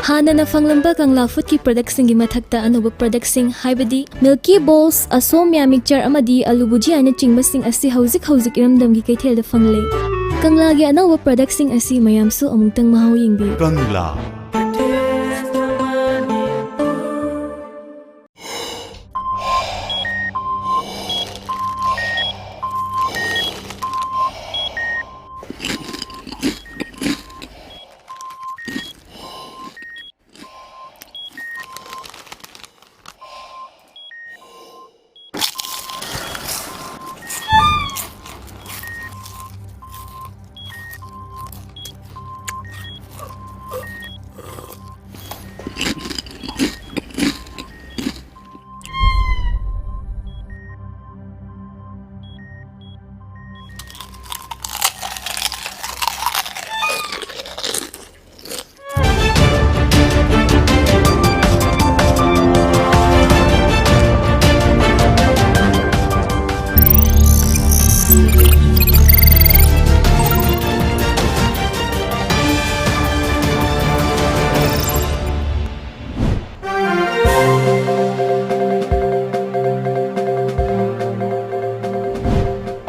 हाना फंगलंबा कंगला food की product सिंगी मथक्ता अनोबा product सिंग हाइबदी milky balls असोमिया mixture अमदी आलू भुजिया ने चिंग सिंग असी हौजिक इरमदम की कैथेल फंगले कंगला की अनोबा प्रोडक्ट सिंग असी मयामसु अमुक्तंग महाव यिंगबी कंगला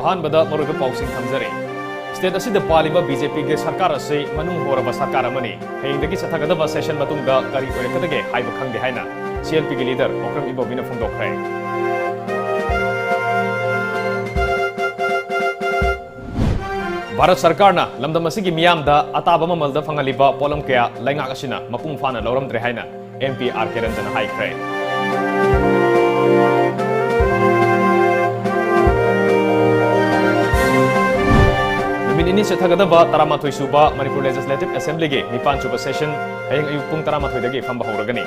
अहानबदा मरुग पाउसिंग थमजरे स्टेट असिद पालिबा बीजेपी के सरकार असे मनुंग होरबा सरकार अमनी हेंगदगी सथगदबा सेशन मतुंगदा करी ओरेकदगे हाइबा खंगे हाइना सीएलपी के लीडर ओक्रम इबोबिना फोंदोखरे भारत सरकार ना लमदम असिगी मियामदा अताबा ममलदा फंगलिबा पोलम कया लैंगाक असिना मपुंग फाना लौरमद्रे हाइना एमपी आरके रंजन हाइख्रे मिनिनी सेथगदबा तरामाथोय सुबा मणिपुर लेजिस्लेटिव असेंबली के निपान सुबा सेशन हयंग अयुक पुंग तरामाथोय दगे फंबा हौरगनी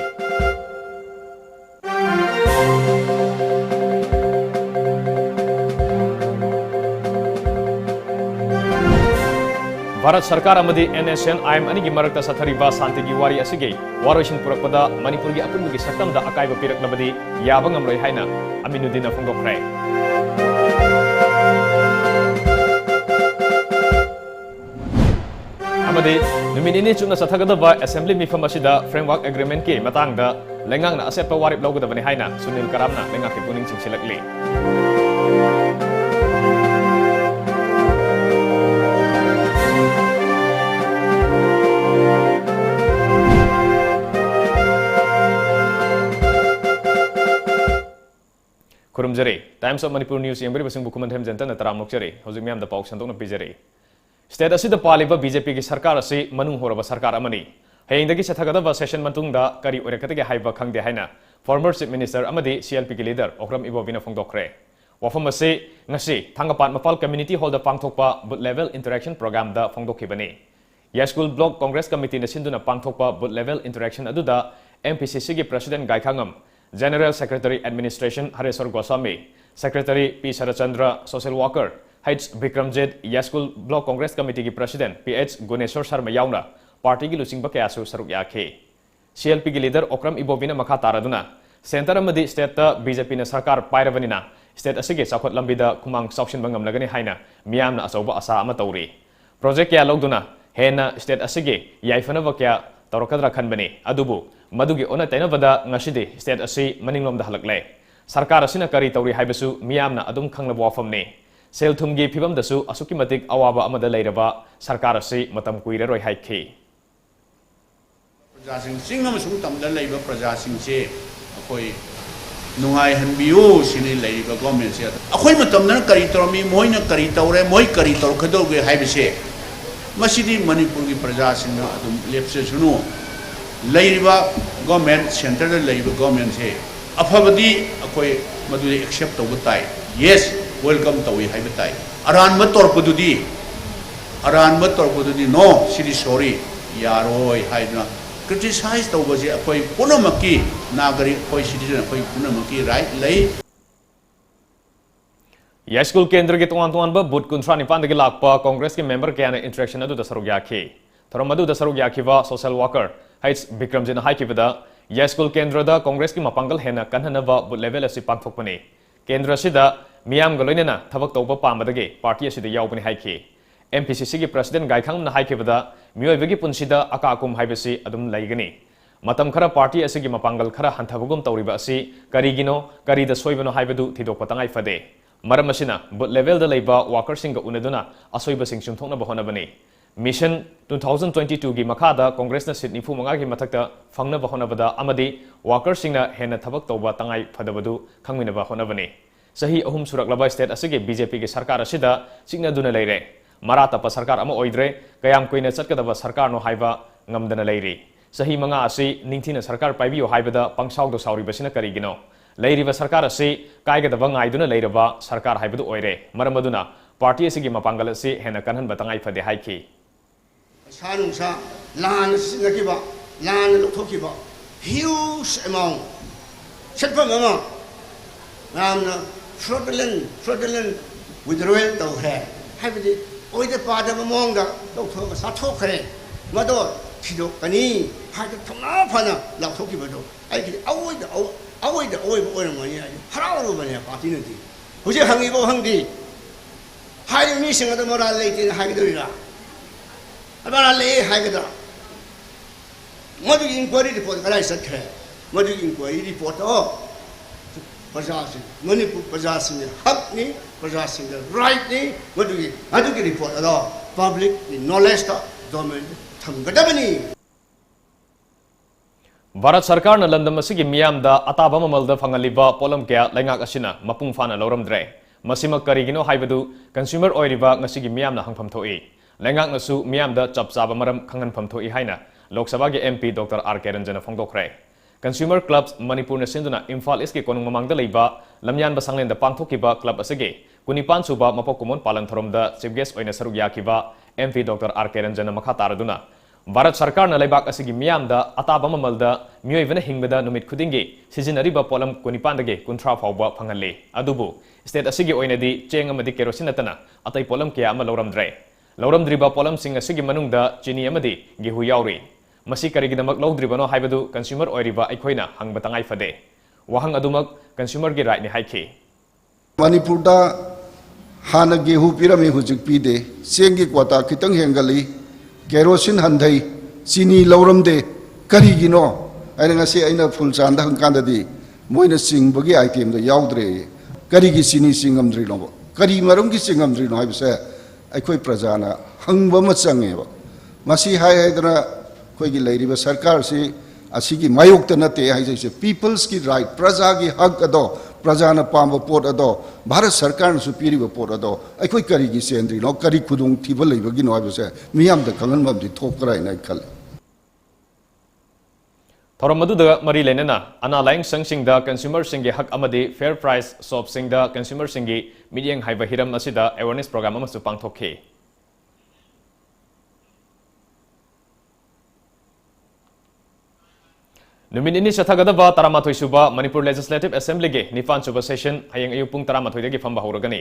भारत सरकार अमदी NSNIM अनिगी मरक्ता सथरिबा शांतिगी वारी असिगे वारोइसिन पुरकपदा मणिपुर की अपुनबगी सक्तमदा अकाइबा पिरकलबदी याबा ngamloi हाइना अमिनुद्दीन फोंदोखरे अमदी नुमिनिनी चुना सथगदबा असेंबली मिफम असिदा फ्रेमवर्क एग्रीमेंट के मतंगदा लेंगांगना असेप्पा वारिप लौगदबने हाइना सुनील करामना लेंगाके पुनिंग चिंगसिलकली खुरुमजरे टाइम्स ऑफ मणिपुर न्यूज यंबरी बसिंग बुकुमन थेम जनता तराम नोक्चरे हौजिक म्याम द पाउ संतोना पिजरे स्टेट असिद पालिबा बीजेपी की सरकार असी मनुंग होरबा सरकार अमनी हेंगदगी सथगदबा सेशन मतुंगदा करी ओरेकतगे हाइबा खंगदे हाइना फॉर्मर चीफ मिनिस्टर अमदी सीएलपी की लीडर ओक्रम इबोबिना फोंदोखरे वफम असी ngasi थांगपात मपाल कम्युनिटी हॉल द पांगथोकपा बुथ लेवल इंटरेक्शन प्रोग्राम द फोंदोखिबनी यास्कुल ब्लॉक कांग्रेस कमिटी न सिंदुना पांगथोकपा बुथ लेवल इंटरेक्शन अदुदा एमपीसीसी की president Gaikhangam general secretary administration Hareshwar Goswami secretary P Sharachandra social worker H Bikramjit Yaiskul block Congress committee की president PH Guneshwar Sharma याउना party की लुचिंग बकयासु सरुक याखे सीएलपी की लीडर ओक्रम इबोबिना मखा तारदुना सेंटर अमदी स्टेट बीजेपी ने सरकार पाइरबनिना स्टेट असिगे चाखोट लंबिदा खुमांग सौक्सिन बंगमलगनी हाइना मियामना अचौबा आशा अमा तौरी प्रोजेक्ट क्या लौदुना हेना स्टेट असिगे याइफनब क्या तौरकदरा खनबनी अदुबु मदुगी ओना तैनबदा ngasiди स्टेट असि मनिंगलोमदा हलकले सरकार असिना करी तौरी हाइबसु मियामना अदुम खंगलब वाफमने सेल थुमगी फिबम दसु असुकी मतिक अवाबा अमदा लैरबा सरकार असि मतम कुइररोय हाइखि प्रजासिंग सिंग अमसुंग तमदा लैबा प्रजासिंग से अखोय नुंगाय हनबियु सिनि लैबा गवर्नमेंट से अखोय मतमना करी तौरमी मोइना करी तौरे मोइ करी तौरखदोगे हाइबसे मसिदी मणिपुर की प्रजासिंग अदुम लेप्सेसुनु लैरिबा गवर्नमेंट सेंटर लैरिबा गवर्नमेंट से अफबदी अखोय मदुदे एक्सेप्ट तौबा ताई यस वेलकम तौई हाइबा ताई अरानबा तौरपदुदी नो सिदी सॉरी यारोय हाइना क्रिटिसाइज तौबजे अखोय पुनमकी नागरिक अखोय सिटीजन अखोय पुनमकी राइट लै यास्कुल केंद्र के तोंगान बुथ कुंथ्रा निपान लापा कांग्रेस के मेंबर क्या इंटरेक्शन सरुक याखी थोरम सरुक याखिबा सोशल वर्कर H Bikramjit हाइकिबदा यास्कुल केंद्र कांग्रेस की मपांगल हेना कन्हनबा बुथ लेवल असि पांगथोकपने केंद्र असिदा मियाम गलोइना थबक तौबा पामदगे पार्टी असिदा यावबने हाइखि MPCC की president गायखांगना हाइकिबदा मियोइबगी पुंसिदा अकाकुम हाइबसि अदुम लैगनी matam khara party asigi mapangal khara hanthabugum tawriba asi karigino karida soibano haibadu thidokpa tangai fade maram asina but level da leiba worker singa uneduna asoiba sing chungthokna bahona bani mission 2022 gi makhada congress na sit nifu manga gi mathakta fangna bahona bada amadi worker singna hena thabak tawba tangai fadabadu khangmina bahona bani sahi ahum suraklaba state asigi bjp gi sarkar asida signa duna leire marata pa sarkar ama oidre kayam koina chatkadaba sarkar no haiba ngamdana leiri sahi manga asi ningthina sarkar paibiyo haibada pangsau do sauri basina karigino leiriba sarkar asi kaigada ngaiduna leiraba sarkar haibadu oire maramaduna party asigi mapangal asi hena kanhan batangai fade haiki Sanungsa lan sinakiba lan lukhokiba huge amount setpa mama namna fraudulent withdrawal to hai habidi oide pada mamonga lokhoga sathokre mado thido kani haida thona phana lokhokiba do ai ki awoida oiba mani harawo bani party nati hoje hangibo hangdi haida mi singa do moral leite haidorira abana le haigada madu inquiry report kala sakhe madu inquiry report प्रजासिंग मणिपुर प्रजासिंग हक नि प्रजासिंग right नि मदुगी report अदो public knowledge ता government थमगदबनी भारत सरकार न लंदम असigi मियामदा अताबा ममलदा फंगलिबा पोलम क्या लैंगाक असिना मपुंग फाना लौरमद्रे मसिमा करिगिनो हाइबदु कंज्यूमर ओइरिबा ngасigi मियामना हंगफम थोई लैंगाक नसु मियामदा चपचाबा मरम खंगनफम थोई हाइना लोकसभा के एमपी डॉक्टर आर के रंजन फोंदोखरे कंज्यूमर क्लब्स मणिपुर ने सिंधुना इम्फाल ईस्ट के कोनुंग ममांगदा लेबा लमयान बसंगलेंदा पांगथोकिबा क्लब असगे कुनिपान सुबा मपक कुमोन पालन थरोमदा चीफ गेस्ट ओइना सरुक याकिबा एमपी डॉक्टर आर के रंजन मखा तारदुना भारत सरकार न लेबाक असगी मियामदा अताबा ममलदा मियोइबना हिंगबदा नुमित खुदिंगी सिजिनरिबा पोलम कुनिपानदगे कुंथ्रा फावबा फंगले अदुबु स्टेट असगी ओइनादि चेंग अमदि केरोसिन नतना अतै पोलम क्या अमा लौरमद्रिबा पोलम सिंग असगी मनुंगदा चिनी अमदि गेहु याउरी मसी करिगिदमक लौद्रिबनो हाइबदु कंज्यूमर ओइरिबा अखोइना हंगबा तंगाइ फदे वहंग अदुमक कंज्यूमर गी राइट नि हाइखि मणिपुरदा हाना गेहू पिरमे हुजिक पीदे सेंगी क्वाटा खितंग हेंगली केरोसिन हंधई चीनी लौरमदे करिगिनो आइना ngasi aina फुल चांदा हंकांददि मोइना सिंगबगी आइटम दो याउद्रे करिगी चीनी सिंगमद्रि लो करि मरमगी सिंगमद्रि नो हाइबसे अखोइ प्रजाना हंगबा म चंगेबा मसी हाइदना कोई लेरिबा सरकार से असिगी मायोक्त नते हाइसे पीपल्स की राइट प्रजा की हक अदो प्रजा न पाम पोट अदो भारत सरकार न सुपीरिबा पोट अदो अखोइ करिगी सेंद्रि नो करि खुदुंग थिबा लेबगी नो हाइबसे मियाम द खंगन मबदि थोकराय नाय खल थोरमदुदा मरी लेनेना अना लाइंग संगसिंग द कंज्यूमर सिंग हक अमदि फेयर प्राइस शॉप सिंग द कंज्यूमर सिंग मीडियंग हाइबा हिरम असिदा अवेयरनेस प्रोग्राम अमसु पांगथोखे नुमिनिनी चथगदबा तरामाथोइ सुबा मणिपुर लेजिस्लेटिव असेंबली के निपान सुबा सेशन हयंग अयु पुंग तरामाथोइ दगी फंबा होरगनी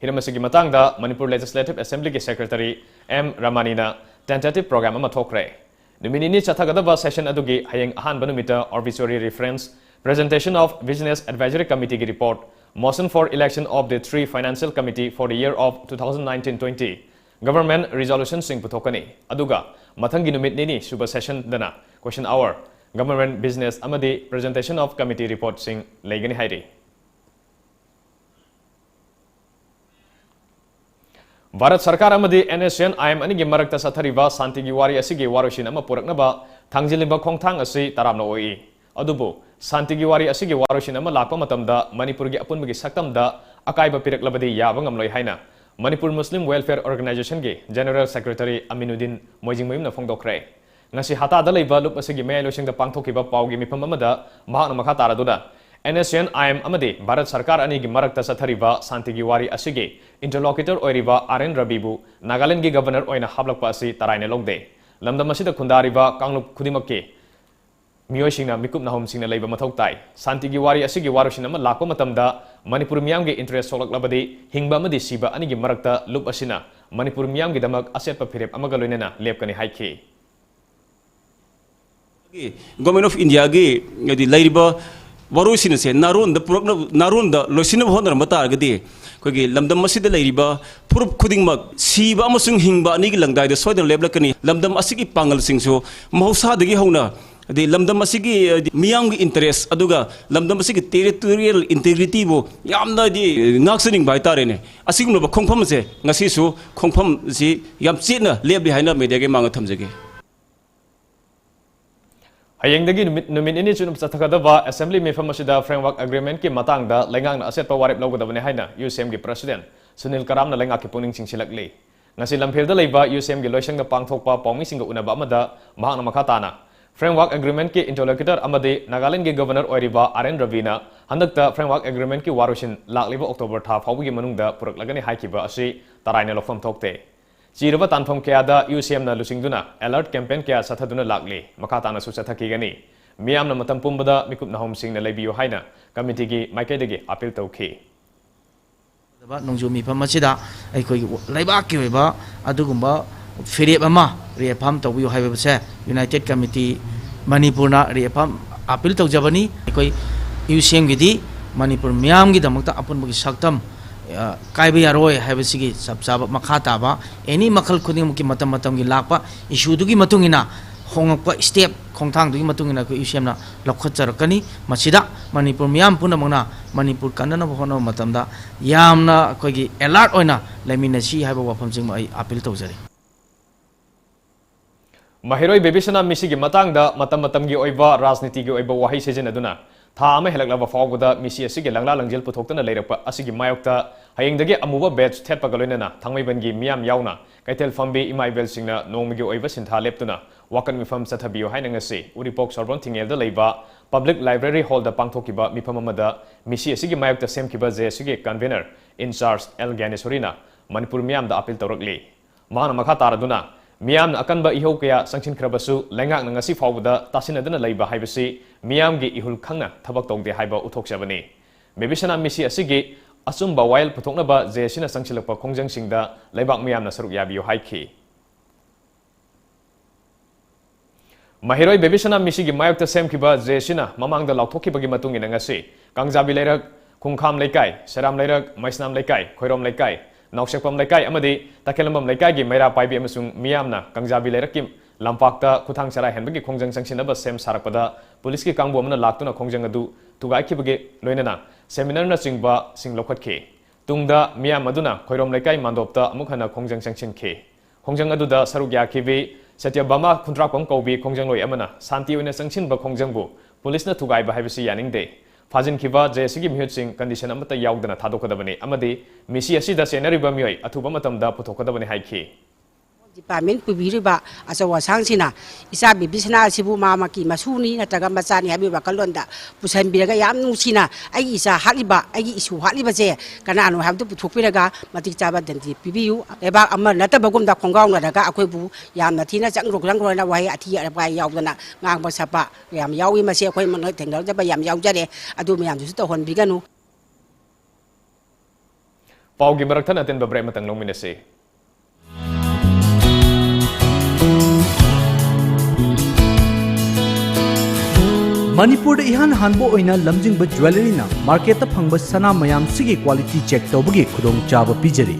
हिरमसगी मतंगदा मणिपुर लेजिस्लेटिव असेंबली के सेक्रेटरी एम रमानीना टेंटेटिव प्रोग्राम अमा थोखरे नुमिनिनी चथगदबा सेशन अदुगी हयंग अहान बनुमिता obituary reference presentation of business advisory committee की report motion for election of the 3 financial committee for the year of 2019-20 government resolution सिंग पुथोकनी अदुगा मथंगी नुमित निनी सुबा सेशन दना question hour government business amadi presentation of committee report sing legani hairi Bharat Sarkar amadi NSN IM ani gi marakta sathariba santi gi wari asigi warosin ama puraknaba thangjilimba khongthang asi taramna oi adubu santi gi wari asigi warosin ama lakpa matamda Manipur gi apunba gi saktamda akaiba piraklabadi yaba ngamloi haina Manipur Muslim Welfare Organization gi General Secretary Aminuddin Moijingmoyim na phongdokre ngasi hata da leiba lup asigi melo sing da pangthokiba pawgi mifam amada mahana makha taraduna NSN IM amadi Bharat Sarkar ani gi marakta sathariba santigi wari asigi interlocutor oiriba RN Rabibu Nagaland gi governor oina hablakpa asi taraine logde lamdam asida khundariba kanglup khudimakke miyoi singna mikup nahum singna leiba mathau tai santigi wari asigi warosin ama lakpa matamda Manipur miyam gi interest solaklabadi hingba amadi siba ani gi marakta lup asina Manipur miyam gi damak asetpa phirep amaga loinena lepkani haikhi Government of India ge yadi laiba warosin se naron da loisina honar mata gadi kogi lamdam masida laiba purup khuding mak siba amasung hingba ani gi langdai da soidan leblakani lamdam asigi pangal singso mahausa dagi hauna adi lamdam asigi miyam gi interest aduga lamdam asigi territorial integrity bo yamna di ngaksening bai tare ne asigum ba khongpham se ngasi su khongpham si yam china lebli haina media ge mang thamjage hayengdagi numit ini chunum sathakadaba assembly mifam asida framework agreement ki matangda lengang na aset pawarip lawgadabane haina UCM gi president Sunil Karam na lenga ki puning singsilakli ngasi lamphirda leiba UCM gi loisang na pangthokpa pawmi singa unaba amada mahakna makhatana framework agreement ki interlocutor amadi Nagaland gi governor oiriba RN Ravina handakta framework agreement ki warusin lakliba October tha fawgi manungda puraklagani haikiba asi taraina lokfam thokte chiraba tanfam kya UCM na lusingduna alert campaign kya sathaduna lakli makhatana su sathakigani miyam na matam pumbada mikup na home sing na leibiyo haina committee gi maikaidagi appeal tawki nongju mi pham asida aikoi laibak ki ba adugumba ferep ama refam tawbiyo haiba se United Committee Manipur na refam appeal tawjabani aikoi UCM gi di Manipur miyam gi damakta apun bagi saktam kaiba yaroi haibasigi sabsaba makhata ba any makhal khuding muki matam matam gi lakpa issue du gi matungina hongakpa step khongthang du gi matungina ko UCM na lokhacharakani masida Manipur miyam puna mangna Manipur kanana bhono matamda yamna koi gi alert oina lemina si haiba wafam jing ai appeal tawjari Mahiroi bebisana misigi matangda matam gi oiba rajniti gi oiba wahi sejen aduna tha ama helaklaba fawguda misi asigi langla langjel puthokna leirakpa asigi mayokta hayengdagi amuba batch thetpa galoinana thangmaibangi miyam yauna kaitel fambi imaibel singna nongmigi oiba sintha leptuna wakan mifam sathabiyo haina ngasi uripok sorbon thingelda leiba public library hall da pangthokiba mifam amada misi asigi mayokta semkiba je asigi convener in charge El Ganesorina Manipur miyam da appeal tawrakli mana makha taraduna miyam na akanba ihau kaya sangchin khrabasu lengak na ngasi fawda tasinadana leiba haibasi miyam gi ihul khangna thabak tongde haiba uthokjabani mebisana misi asigi asumba wail puthoknaba jesina sangchilakpa khongjang singda leibak miyam na saruk yabiyo haiki mahiroi bebisana misi gi mayokta semkiba jesina mamangda lauthokibagi matungina ngasi kangjabi leirak khungkham leikai seram leirak maisnam leikai khoirom leikai Naukshakpam Laikai amadi Takelambam Laikai gi Maira Paibi amasung miyamna Kangjabi Lairakim Lampakta Kuthang Sarai Henbagi Khongjang Sangsinaba Sem Sarakpada Police ki Kangbu amana laktuna Khongjang adu Tugaikibagi Loinana Seminar na Singba Sing Lokhatki Tungda miyam aduna Khoirom Laikai Mandopta Amukhana Khongjang Sangsinki Khongjang aduda Sarugya Kibi Satyabama Kuntrakpam Kaubi Khongjang Loi amana Santi oina Sangsinba Khongjangbu Police na Tugaiba haibasi yaningde Fajin kiba jesigi mihut sing condition amata yaudana thadokadabani amadi misi asida senariba mioi athuba matamda puthokadabani haiki Department pubiriba asawa sangsina isa bibisna sibu mama ki masuni nataga machani habi bakalonda pusan biraga yam nusina ai isa haliba ai isu haliba je kana anu habdu puthokpiraga matik chaba danti pibiu eba amma natabagum da khongaw na daga akoi bu yam nathina changrok langrona wai athi arba yaudana ngang ba sapa yam yawi mase akoi man thengdal jaba yam yaujare adu miyam du to hon biganu Paugi marakthana ten babre matang longminase Manipur ihan hanbo oina lamjingba jewelry na market ta phangba sana mayam sigi quality check tawbagi khudong chaba pijari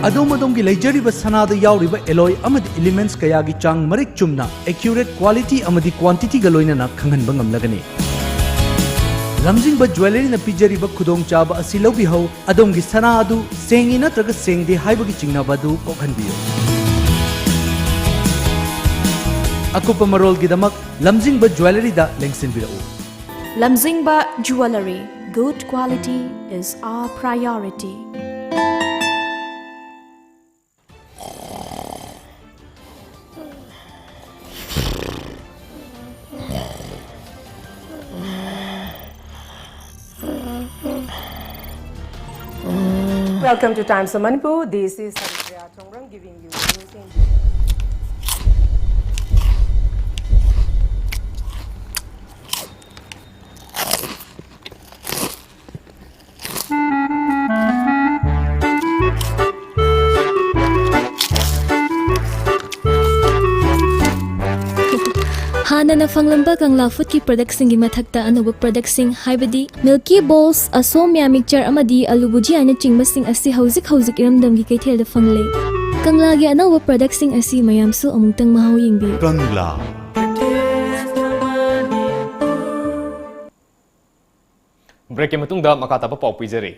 adom gi leijariba sana da yauriba alloy amadi elements kaya gi chang marik chumna accurate quality amadi quantity ga loina na khanghanba ngamlagani lamjingba jewelry na pijariba khudong chaba asi lobi ho adom gi sana adu sengi natraga sengde haibagi chingnaba du kokhanbiyo akupa marol gidamak lamjingba jewelry da lengsinbirau Lamjingba Jewelry, good quality is our priority. Welcome to Times of Manipur. This is Haripriya Thongrang giving you news in ꯍꯥꯟꯅꯅ ꯐꯪꯂꯝꯕ ꯀꯪꯂꯥ ꯐꯨꯗꯀꯤ ꯄ꯭ꯔꯗꯛꯁꯤꯡꯒꯤ ꯃꯊꯛꯇ ꯑꯅꯧꯕ ꯄ꯭ꯔꯗꯛꯁꯤꯡ ꯍꯥꯏꯕꯗꯤ milky ꯕꯣꯜꯁ, ꯑꯁꯣꯝꯌꯥ mixture ꯑꯃꯗꯤ ꯑꯂꯨ ꯕꯨꯖꯤꯌꯥꯅꯆꯤꯡꯕꯁꯤꯡ ꯑꯁꯤ ꯍꯧꯖꯤꯛ ꯏꯔꯝꯗꯝꯒꯤ ꯀꯩꯊꯦꯜꯗ ꯐꯪꯂꯦ꯫ ꯀꯪꯂꯥꯒꯤ ꯑꯅꯧꯕ ꯄ꯭ꯔꯗꯛꯁꯤꯡ ꯑꯁꯤ ꯃꯌꯥꯝꯁꯨ ꯑꯃꯨꯛꯇꯪ ꯃꯍꯥꯎ ꯌꯦꯡꯕꯤꯌꯨ꯫ Kangla. ब्रेक के मतुंगदा मका ताबा पाउ पिजरी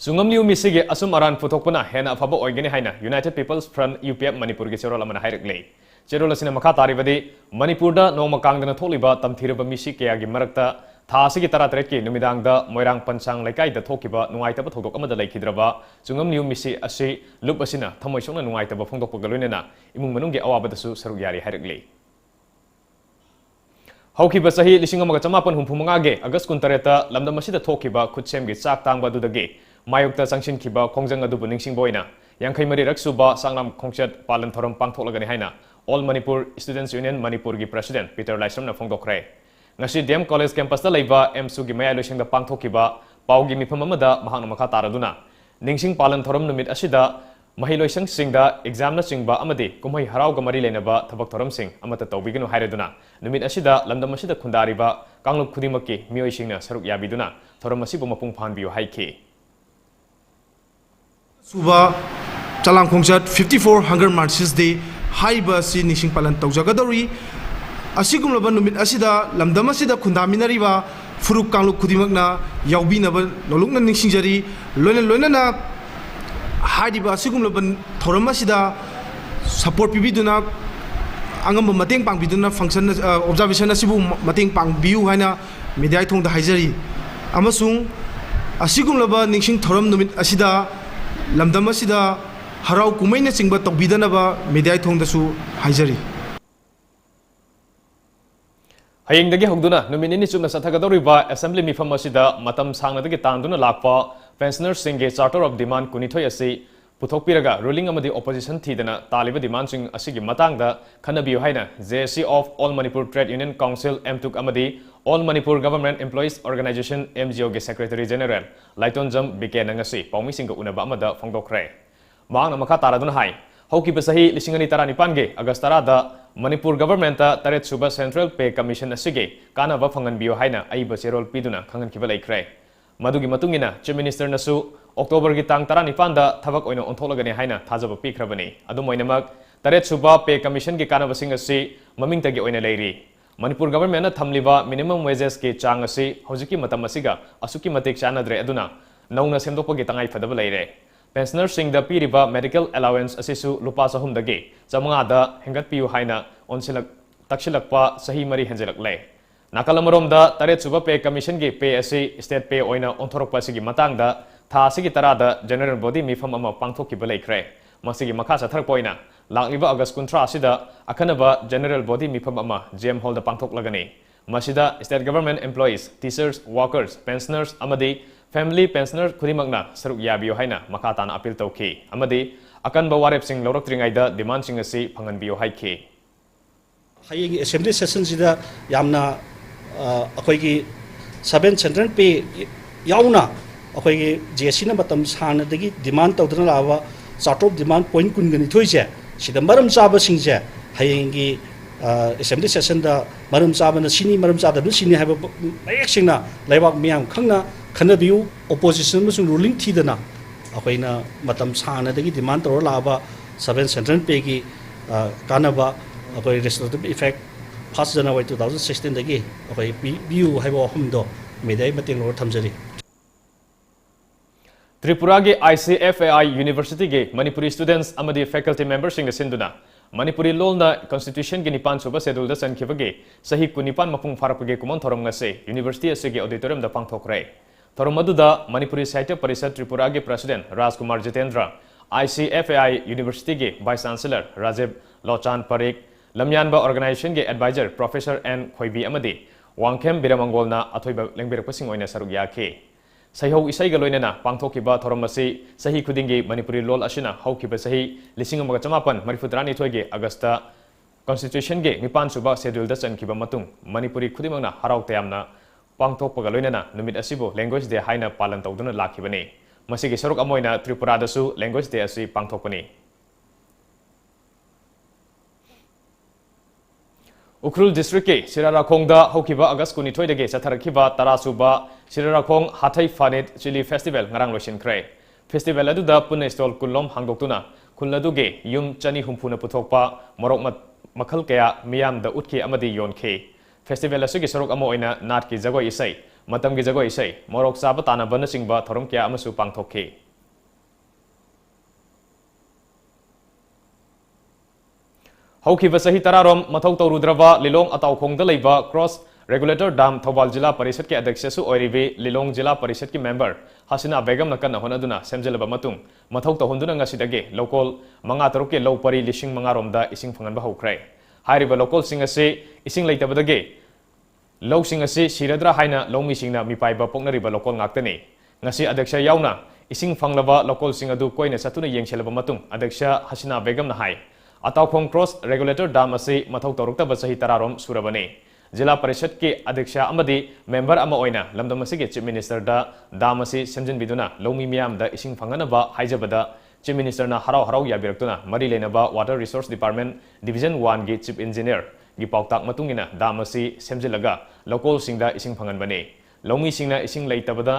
सुंगम न्यू मिसिगे असुम अरान पुथोकपना हेना अफबा ओइगनी हाइना United People's Front UPF Manipur के चेरोल अमना हाइरकले चेरोल असिना मका तारिबदि मणिपुरदा नोमा कांगदना थोलिबा तमथिरबा मिसि केयागी मरकता था असिगी तरातरेट की नुमिदांगदा मोइरांग पंचांग लाइकाइदा थोकिबा नुंगाइतबा थोदोक अमदा लाइखिद्रबा सुंगम न्यू मिसि असि लुप असिना थमोइसोंना नुंगाइतबा फोंदोकपगा लोइनेना इमुंग मनुंगे अवाबदसु सरुक यारी हाइरकले हौखिबा सही 1985 अगस्त 19 लमदम असिदा थोखिबा खुदसेमगी चाक तांगबा दुदगे मायोक्ता संगसिनखिबा खोंजंग अदुबु निंगसिंगबोइना 53 रकसुबा सांगलाम खोंचत पालन थोरम पांगथोकलगनि हाइना all Manipur students union Manipur की प्रेसिडेंट पीटर लाइसरमना फोंदोखरे ngasi DM कॉलेज कैंपस दा लैबा एमसु की मया लोइसिंगदा पांगथोखिबा पाउगी मिफम अमदा महांग मखा तारदुना निंगसिंग पालन थोरम नुमित असिदा महिलोइसंग सिंगदा एग्जाम न चिंगबा अमदि कुमहै हरावगा मरि लेनबा थबक थोरम सिंग अमता तौबिगनु हाइरेदुना नुमित असिदा लंदम असिदा खुंदारिबा कांगलुप खुदिमकि मियोइसिंगना सरुक याबिदुना थोरम असिबु मपुंग फानबियो हाइखि सुबा चलांग खोंचत 54 हंगर मार्चेस डे हाइबा सि निसिंग पालन तौजगदौरी असिगुमलबा नुमित असिदा लंदम असिदा खुंदामिनरिबा फुरुक कांगलुप खुदिमकना यावबिनबा नोलुकना निसिंजरी लोइना हाइदिबा असिगुमलबा थोरम असिदा सपोर्ट पिबिदुना अंगम मतेंग पांगबिदुना function observation असिबु मतेंग पांगबियु हाइना media थोंदा हाइजरी अमसुंग असिगुमलबा Nising theorem नुमित असिदा लमदम असिदा हराव कुमैना चिंबा तौबिदनबा मीडिया थोंदसु हाइजरी हयेंदगी हौदुना नुमिनिनि चुमना सथगदौरिबा असेंबली मिफम असिदा मतम सांगनदगी तांदुना लाकपा पेंशनर्स सिंगे चार्टर ऑफ डिमांड कुनिथोय असि पुथोकपिरगा रूलिंग अमदी ऑपोजिशन थीदना तालिबा डिमांड सिंग असिगी मतांगदा खनबियु हाइना JSC of all Manipur trade union council एमटुक अमदी all Manipur government employees organisation MGO के सेक्रेटरी जनरल लाइटोनजम बिके नंगसी पाउमी सिंग उनबा अमदा फोंदोखरे मांग मखा तारादुना हाइ हौकिबा सही 2019 गे अगस्त 10 मणिपुर गवर्नमेंट तरेट सुबा सेंट्रल पे कमीशन असिगे कानाबा फंगनबियो हाइना अइबा चेरोल पिदुना खंगनखिबा लैख्रे मदुगी मतुंगिना चीफ मिनिस्टर नसु अक्टोबर की तांग 19 दा थबक ओइना ओंथोलगने हाइना थाजबा पिख्रबनी अदुमोइनमक तरेट सुबा पे कमीशन की कानाबसिंग असि ममिंगतगी ओइना लैरी मणिपुर गवर्नमेंट ना थमलिबा मिनिमम वेजेस के चांग असि हौजिकी मतम असिगा असुकी मतेक चानाद्रे अदुना नौना सेमदोकपगी तंगाई फदबा लैरे पेंशनर सिंग दा पीरिबा मेडिकल अलाउंस असिसु लुपा 500 दगे 500 दा हेंगतपियु हाइना ओनसिलक तक्सिलकपा सही मरी हेंजलकले नाकलमरोमदा तरेट सुबा पे कमीशन की पे असि स्टेट पे ओइना ओंथोरकपा सिगी मतांगदा था असिगी तरादा जनरल बॉडी मिफम अमा पांगथोकिबा लैख्रे मसिगी मखा सथरपोइना लाक्लिबा अगस्त 19 असिदा अखनबा जनरल बॉडी मिफम अमा जेम हॉल दा पांगथोकलगनी मसिदा state government employees teachers workers pensioners अमदी फैमिली पेंशनर खुदिमकना सरुक याबियो हाइना मखा ताना अपील तौखि अमदी अकनबा वारेपसिंग लौरक्त्रिङाइदा डिमांड सिंग असि फंगनबियो हाइखि हयेंगी असेंबली सेशन सिदा यामना अखोइगी 7 सेंट्रल पे याउना अखोइगी जेसीना मतम सानदगी डिमांड तौदना लावा चार्ट ऑफ डिमांड पॉइंट कुनगनि थोइसे सिदा मरम चाबा सिंगसे हयेंगी असेंबली सेशन दा मरम चाबना सिनी मरम चादब सिनी हाबा मयेक सिंगना लेबाक मियाम खंगना खनबियु ऑपोजिशन मसुं रूलिंग थीदना अखोइना मतम सानदगी डिमांड तौर लावा 7 सेंट्रल पे की कानबा अखोइ रेस्टोरेटिव इफेक्ट 1 जनवरी 2016 दगी अखोइ बियु हाइबो हमदो मेदाइ मतेंग लोर थमजरी त्रिपुरा के ICFAI यूनिवर्सिटी के मणिपुरी स्टूडेंट्स अमदी फैकल्टी मेंबर सिंग सिंदुना मणिपुरी लोलना कॉन्स्टिट्यूशन की 9 सुबह शेड्यूल चनखिबगे सही 19 मपुंग फारपगे Koeman theorem ngase university असिगे auditorium दा पांगथोखरे थोरम मदुदा मणिपुरी साहित्य परिषद त्रिपुरा के प्रेसिडेंट राजकुमार जितेंद्र ICFAI यूनिवर्सिटी के वाइस चांसलर राजीव लोचान परेख लमयानबा ऑर्गेनाइजेशन के एडवाइजर प्रोफेसर एन खोइबी अमदी वांगखेम बिरमंगोलना अथोइबा लेंबिरपसिंग ओइना सरुक याखे सहीहौ इसैगा लोइनना पांगथोकिबा थोरम असि सही खुदिंगी मणिपुरी लोल असिना हौकिबा सही 1952 के अगस्त कॉन्स्टिट्यूशन के 9 सुबह शेड्यूल दा चनखिबा मतुंग मणिपुरी खुदिमंगना हराव तयामना पांगथोकपगा लोइनना नुमित असिबो लैंग्वेज डे हाइना पालन तौदुना लाखिबने मसिगी सरुक अमोइना त्रिपुरा दसु लैंग्वेज डे असि पांगथोकपनी उख्रुल डिस्ट्रिक्ट के सिराराखोंग होकिबा अगस्त 12 दगे चथरखिबा तरासुबा सिराराखोंग हाथै फानेट chilli festival ngarang losinkhre festival अदुदा पुन स्टॉल कुल्लोम हांगदोक्तुना खुलदुगे युम चनी हुंफुना पुथोकपा मोरक मखल कया मियाम द उटके अमदी योनखे फेस्टिवल असुगी सरोक अमो ओइना नाट की जगो इसै मतम की जगो इसै मोरक साबा ताना बन सिंगबा थोरम कया अमसु पांगथोखे हौखिबा सही तरारोम मथौ तौरुद्रबा लिलोंग अताउखोंग लेबा क्रॉस रेगुलेटर डाम थौबाल जिला परिषद के अध्यक्षसु ओरिबे लिलोंग जिला परिषद की मेंबर हसीना बेगम नकन होनदुना सेमजलबा मतुंग मथौ तहुंदुना ngasiदगे लोकल मंगा तरुक के लौपरी लिसिंग मंगारोमदा इसिंग फंगनबा हौख्रे हारिबा लोकल सिंग असे इसिंग लेतबदगे लौ सिंग असे सिरद्रा हाइना लौमी सिंगना मिपाइबा पोकनरिबा लोकल ngakतने ngasi अध्यक्ष यावना इसिंग फंगलबा लोकल सिंग अदु कोइना सतुना येंगसेलबा मतुंग अध्यक्ष हसीना बेगम ना हाइ अताउखोंग क्रॉस रेगुलेटर डाम असे मथौ तरुक्तबा सही तरारोम सुरबने जिला परिषद के अध्यक्ष अमदी मेंबर अमा ओइना लमदम असिगे चीफ मिनिस्टर दा दाम असी सेमजनबिदुना लौमी मियाम दा इसिंग फंगनबा हाइजबदा चीफ मिनिस्टर ना हराव हराव याबिरक्तुना मरी लेनबा वाटर रिसोर्स डिपार्टमेंट डिविजन 1 गी चीफ इंजीनियर गी पाउताक मतुंगिना दाम असी सेमजिलगा लोकल सिंगदा इसिंग फंगनबने लौमी सिंगना इसिंग लेतबदा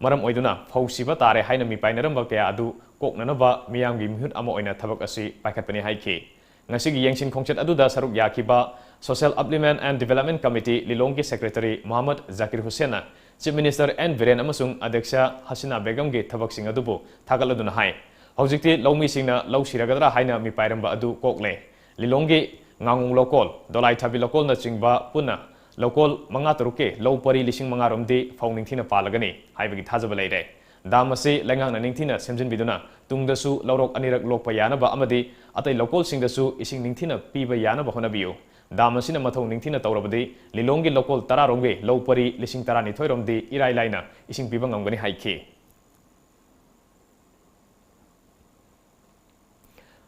मरम ओइदुना फौसिबा तारे हाइना मिपाइनरमबा कया अदु कोकननबा मियाम गी मिहुत अमा ओइना थबक असी पाइखतपने हाइखि ngasi yengsin khongchet aduda saruk yakiba social upliftment and development committee lilong ki secretary Muhammad Zakir Hussain chief minister N Viren amasung adyaksha Hasina Begum gi thabak sing adubu thagaladuna hai hojikti lawmi singna law siragadra haina mi pairamba adu kokle lilong gi ngangung lokol dolai thabi lokol na chingba puna lokol manga taruke law pari lising manga romdi fauning thina palagani haibagi thajaba leire दामसे लेंगांग निंगथिना सेमजिनबिदुना तुंगदसु लौरोक अनिरक लोकपा यानबा अमदि अतै local सिंगदसु इसिंग निंगथिना पीबा यानबा होनबियु दामसिना मथौ निंगथिना तौरबदि लिलोंगी local तरारोंगे लौपरी लिसिंग तरानि थोइरोमदि इराइ लाइना इसिंग पीबा ngamgani हाइखि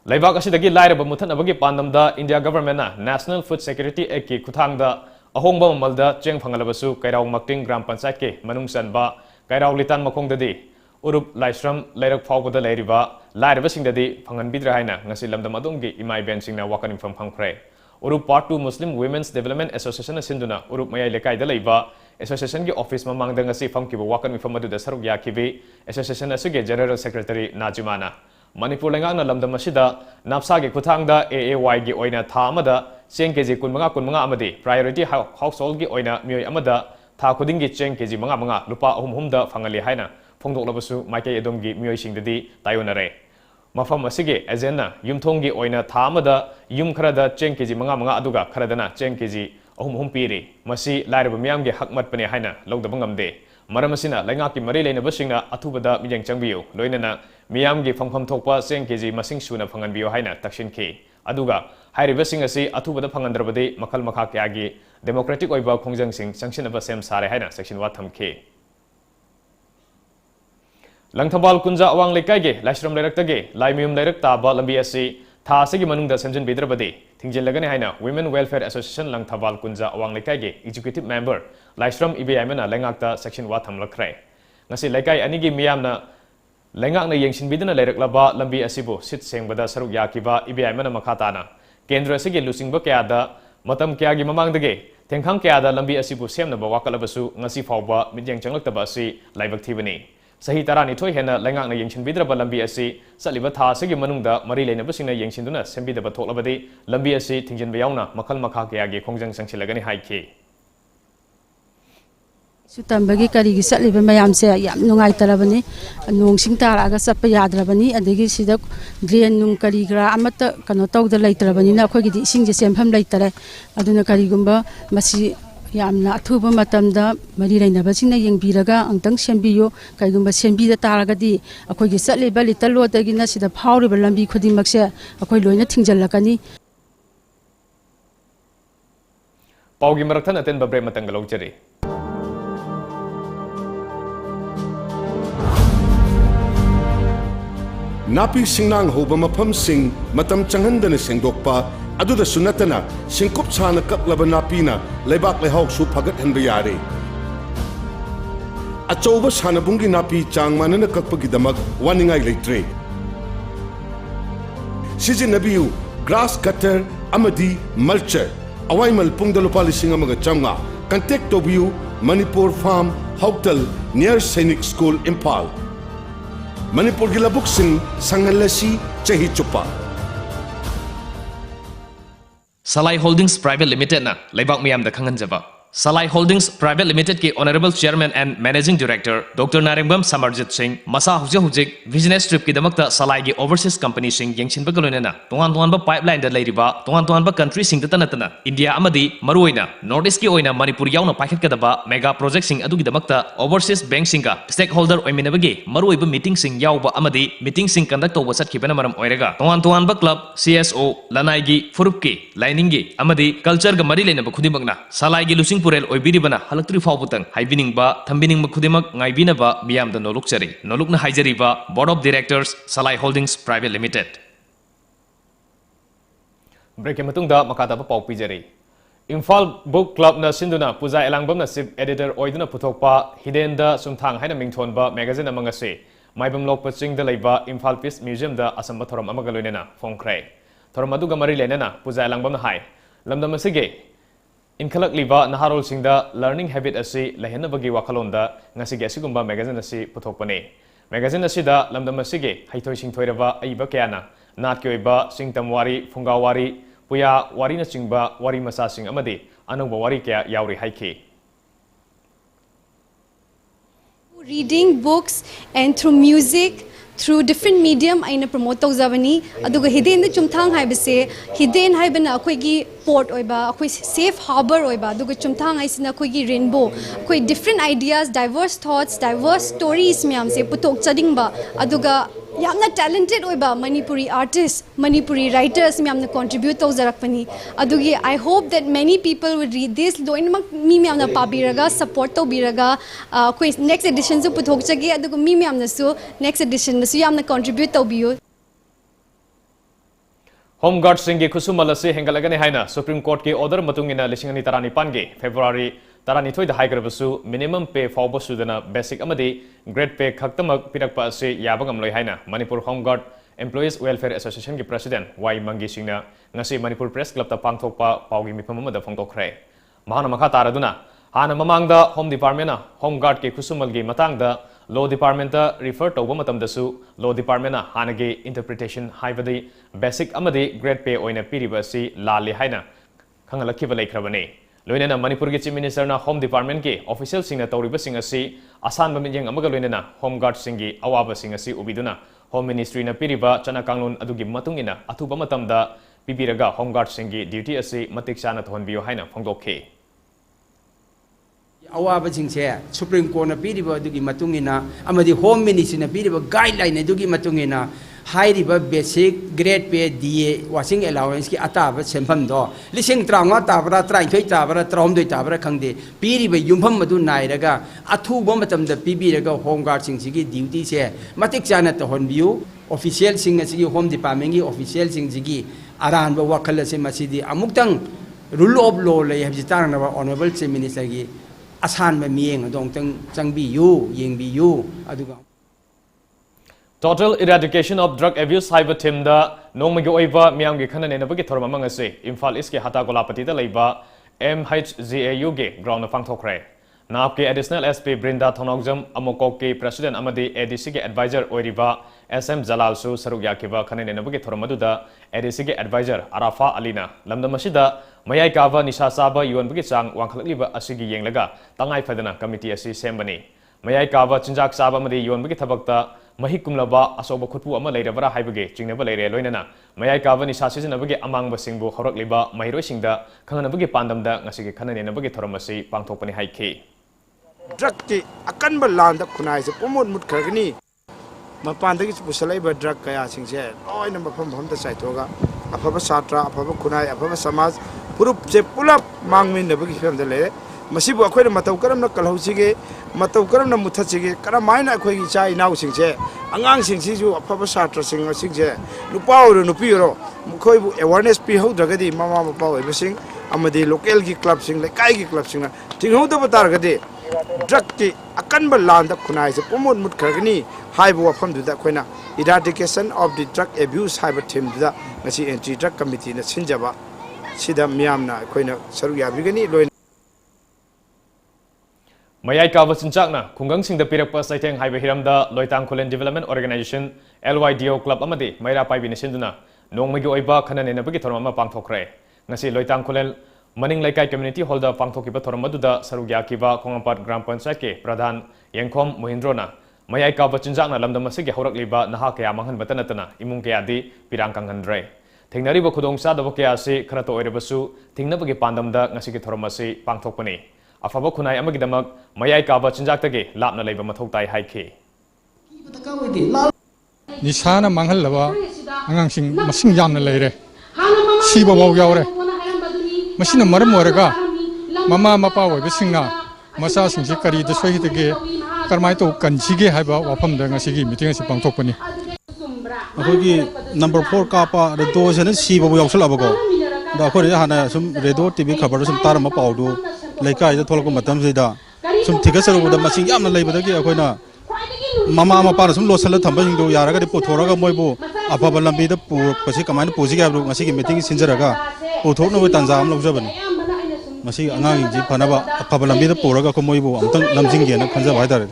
लेबाक असिदगी लाइरबा मुथनबगी पांदमदा इंडिया गवर्नमेंटना नेशनल फूड सिक्योरिटी एक्ट की खुथांगदा अहोंगबा ममलदा चेंग फंगलबसु कैराव मक्टिंग ग्राम पंचायत के मनुंग चनबा कैराव लितान मखोंगददी उरुप लाइश्रम लैरक फावबदा लैरिबा लाइरबसिंगददी फंगनबिद्रा हाइना ngasi lamdam adonggi imai bensingna wakaning फंगफ्रे उरुप part 2 Muslim women's development association सिंदुना उरुप मयाइ लेकाइदा लैबा एसोसिएशन की ऑफिस ममांगदा ngasi फंगकिबा वाकनिंग फमदुदा सरुक याखिबि एसोसिएशन असुगे जनरल सेक्रेटरी नाजुमाना मणिपुर लेंगांगना लमदम असिदा नापसा की खुथांगदा AAY की ओइना था अमदा चेंग केजी 15 अमदी प्रायोरिटी हाउस होल्ड की ओइना मियोय अमदा था खुदिंगी चेंग केजी 5 लुपा 3 दा फंगली हाइना फोंदोक्लबसु माइके एदोमगी मियोयसिंगददी तायोनरे मफम असिगे एजेंना युमथोंगी ओइना था अमदा युम खरदा चेंग केजी 5 अदुगा खरदना चेंग केजी 3 पीरी मसी लाइरब मियामगे हकमतपने हाइना लौदबा ngamde मरम असिना लैंगाकी मरी लेनबसिंगना अथुबदा मियंग चंगबियो लोइनना मियामगे फंगफम थोकपा चेंग केजी मसिंग सुना फंगनबियो हाइना तक्सिनखि अदुगा हाइरिबसिंग असि अथुबदा फंगनद्रबदे मखल मखा क्यागी डेमोक्रेटिक ओइबा खोंजंगसिंग संगसिनबा सेम सारे हाइना सेक्शन वा थमखि लंगथबाल कुंजा अवांग लेकाइगे लाइश्रम लेरक्तगे लाइमियम लेरक ताबा लंबी असि था असिगी मनुंगदा सेमजन बिद्रबदे थिंगजेलगने हाइना वुमेन वेलफेयर एसोसिएशन लंगथबाल कुंजा अवांग लेकाइगे एग्जीक्यूटिव मेंबर लाइश्रम इबेआइमना लेंगाक्ता सेक्शन वा थमलखरे ngasi लेकाइ अनिगी मियामना लेंगाकना येंगसिनबिदना लेरकलबा लंबी असिबो सिट सेंगबदा सरुक याकिबा इबेआइमना मखाताना केंद्र असिगी लुसिंगबा कयादा मतम कयागी ममांगदगे थेंखांग कयादा लंबी असिबु सेमनबा वाकलबसु ngasi फावबा मिजेंग चंगलक्तबा असि लाइबक थिबनी सही तरानिथोय हेना लेंगाकना येंगसिनबिद्रबा लंबी असि सलिबा था असिगी मनुंगदा मरी लेनबसिंगना येंगसिनदुना सेंबिदबा थोक्लबदि लंबी असि थिंजनबा यावना मखल मखा कयागी खोंजंग संगसिलगनि हाइखि सुतंबगी करीगी सलिबा मयामसे याम नुंगाइतरबनी नोंसिंग तारागा चप्प याद्रबनी अदगी सिदा ड्रेन नुंग करीग्रा अमत कनो तौद लैतरबनीना अखोगिदि इसिंजे सेमफम लैतरे अदुना करीगुंबा मसी यामना अथुबा मतमदा मरी लैनबसिंगना येंगबिरगा अंतंग सेंबियो कईगुंबा सेंबिदा तारागदी अखोगी सलिबा लिटल लोदगिना सिदा फावरिबा लंबी खुदिमक्से अखोई लोइना थिंजलकनी पाउगी मरकथन अतेन बब्रे मतंग लौजरे नापी सिंगनांग होबा मफम सिंग मतम चंगहंदन सेंगदोकपा अदुदा सुनतना सिंकुप छाना कक्लबा नापीना लेबाक लेहाउसु फगतहनबा यारे अचौबा सानबुंगी नापी चांग मानना कक्पगिदमक वानिंगाई लेत्रे सिजिनबियु ग्रास कटर अमदी mulcher awaimal pungda lupa lising amaga chamga contact tobiu Manipur Farm Hotel near Sainik School Impal Manipur gilabuk sing sangalasi chahi chupa Salai Holdings Private Limited na leibak miyam da khangan jaba Salai Holdings Private Limited ki Honorable Chairman and Managing Director Dr. Narengbam Samarjit Singh masa hujik business trip ki damakta Salai gi overseas company sing yengchin ba galonena tongan ba pipeline da leiriba tongan ba country sing da tanatana India amadi maruina North East ki oina Manipur yauna paikhat ka daba mega project sing adu gi damakta overseas bank sing ka stakeholder oiminabagi maruiba meeting sing yauba amadi meeting sing conduct toba satkibana maram oirega tongan ba club CSO lanai gi furup ki lining gi amadi culture ga mari lena ba khudimagna Salai gi lusing Purel Oibiribana, Halakri Fawbutang, Hibining Ba, Tambining Makudimak, Ngaibinaba, Miam the Nolukchari, Nolukna Hajariba, Board of Directors, Salai Holdings Private Limited. Break Matunda Makata Pau Pijari. Imphal Book Club na Sinduna, Puza Elangbam na Sip Editor Oiduna Putokpa, Hidenda Sumthang Hina Mingtonba, Magazine Amangase, Maibam Lok Paching the Laiba, Imphal Peace Museum da Asambatoram Amagalunena, Fongkray. Tormaduga Mari Lenena, Puza Elangbam High, Lamdamasige. Inkalak liba naharol singda learning habit asi lehena bagi wakalonda ngasi ge asigumba magazine asi puthokpane magazine asi da lamdam asige haithoi singthoiraba aiba kyana nat ki oiba singtamwari phungawari puya wari na chingba wari masa sing amadi anuba wari kya yauri haike reading books and through music through different medium aina promote tawzabani aduga hidden the chumthang haibase hidden haibana akhoi gi port oiba akhoi safe harbor oiba aduga chumthang aisina akhoi gi rainbow akhoi different ideas diverse thoughts diverse stories myam se putok chading ba aduga yamna talented oiba Manipuri artists Manipuri writers myamna contribute tawzarakpani adugi I hope that many people would read this loinak mi myamna pabiraga support tawbiraga akhoi next edition su putok chage aduga mi myamna su next edition su yamna contribute tawbiyo Home Guard Singi Kusumalasi Hengalagani Haina Supreme Court ki order matungina Lishingani Tarani Pange February Tarani Toy the Higher minimum pay for Bosudana basic amadi grade pay Kaktamak Pirakpa se Yabangam Loihaina Manipur Home Guard Employees Welfare Association ki President Y Mangi Singna Nasi Manipur Press Club ta Pangtokpa Paugi Mipamama da Fongtokre Mahana Maka Taraduna Hana Mamangda Home Department Home Guard ki Kusumalgi Matangda Law Department refer to Womatam dasu Law Department Hanagi interpretation Haivadi basic amadi grade pay oina piribasi Lali Haina Kangalaki Valaikrabane Luinana Manipur Chief Minister na Home Department ki official singna Tauriba Singasi Asan Bamijang Amagaluina Home Guard Singi Awaba Singasi Ubiduna Home Ministry na Piriba Chana Kanglun Adugi Matungina Atuba Matamda Pibiraga Home Guard Singi duty asi Matik Sana Tonbio Haina Fongdoke Awaba Singse Supreme Court na Piriba Dugi Matungina Amadi Home Ministry na Piriba guideline Dugi Matungina high river basic grade pay DA washing allowance ki ataba sempam do lising tranga tabra trai thoi tabra trom doi tabra khangde piri be yumpham madu nairaga athu ba matam da pibi raga home guard sing sigi duty se matik chana to honbiu official sing sigi home department gi official sing sigi aran ba wakal se masidi amuktang rule of law le habjitang na honorable chief minister gi asan ma mieng dong tang changbi yu yeng bi yu aduga Total Eradication of Drug Abuse Cyber Team da Nongmagi Oiba Miamgi Kanan and Bagi Tormamangase, Imphal Iski Hatagolapati da Laiba, MHZAU ge ground of Fangtokre. Napki Additional SP Brinda Thonogjam Amokoki President Amadi ADC Advisor Oiriba, SM Jalal Su Sarugyakiba Kanan and Bagi Tormaduda, ADC Advisor Arafa Alina, Lamda Mashida, Mayai Kava Nisha Saba Yuan Bugitsang, Wankaliba Asigi Yanglaga, Tangai Fadana Committee Asi Sembani. Mayai Kava Chinjak Saba Madi Yuan Bugitabakta. Mahikumlaba asoba khutpu ama leirabara haibage chingnaba leire loinana mayai kavani sasijinabage amangba singbu horokliba mahiroi singda khanganabage pandamda ngasige khananenabage thoramasi pangthokpani haike drug ki akanba landa khunai se pomot mut khagni mapandagi pusalaiba drug kaya singse loina mafam bhamta saithoga afaba satra afaba khunai afaba samaj purup se pulap mangmin nabagi famda le masibu akhoi matau karamna kalhausige matau karamna muthachige karamaina akhoi gi chai nau singse angang singsi ju afaba satra sing singse nupauro nupioro mukhoi bu awareness pi ho dragadi mama mapa oi bising amadi local gi club sing le kai gi club sing na tingho da batar gade drug ki akanba landa khunai se pomot mut khagni haibu wafam du da khoina eradication of the drug abuse cyber team da ngasi anti drug committee na sinjaba सिदा मियामना अखोइना सरुक याबिगनी लोय mayai ka wachinchakna khungang singda pirakpa saiteng haiba hiramda loitang kholen development organization LYDO club amadi maira paibi nisinduna nongmagi oiba khanane nabagi thorma pangthokre ngasi loitang kholen maning laikai community hall da pangthokiba thormaduda sarugya kiba khongampat gram panchayat ke pradhan yengkhom mohindrona mayai ka wachinchakna lamdam asigi horakliba naha kya manghan batanatana imung kya di pirang kanghandre thengnariba khudong sa daba kya si kharato oirebasu thingnabagi pandamda ngasi ki thormasi pangthokpani afaba khunai amagidamak mayai kaba chinjaktagi lapna leiba mathau tai haikhe nisana manghallaba angangsing masing yamna leire siba baw yawre masina maram oraga mama mapa oibasingna masa singsi kari da sohidage karmai to kanjige haiba wafamda ngasigi meeting asi pangthokpani अखोगी number 4 कापा रेडो जने सीबो यावसलाबको दा अखोरे हाना सुम redo TV खबर सुम तारमा पाउदु लेकाय the थोलको मतम सेदा सुम थिगसरबो द मसिंग यामना लेबदगी अखोइना ममा मपा सुम लोसल थंबसिंग दो यारगा दि पोथोरगा मोइबो अफबा लंबी द पु पसि कमाइन पोजिगा ब्रु ngasi मीटिंग सिंजरगा पोथोनो वे तंजा हम लौजबनी मसि अंगांग जी फनाबा अफबा लंबी द पोरगा को मोइबो अमतंग लमजिंग गेना खंजा भाइदारे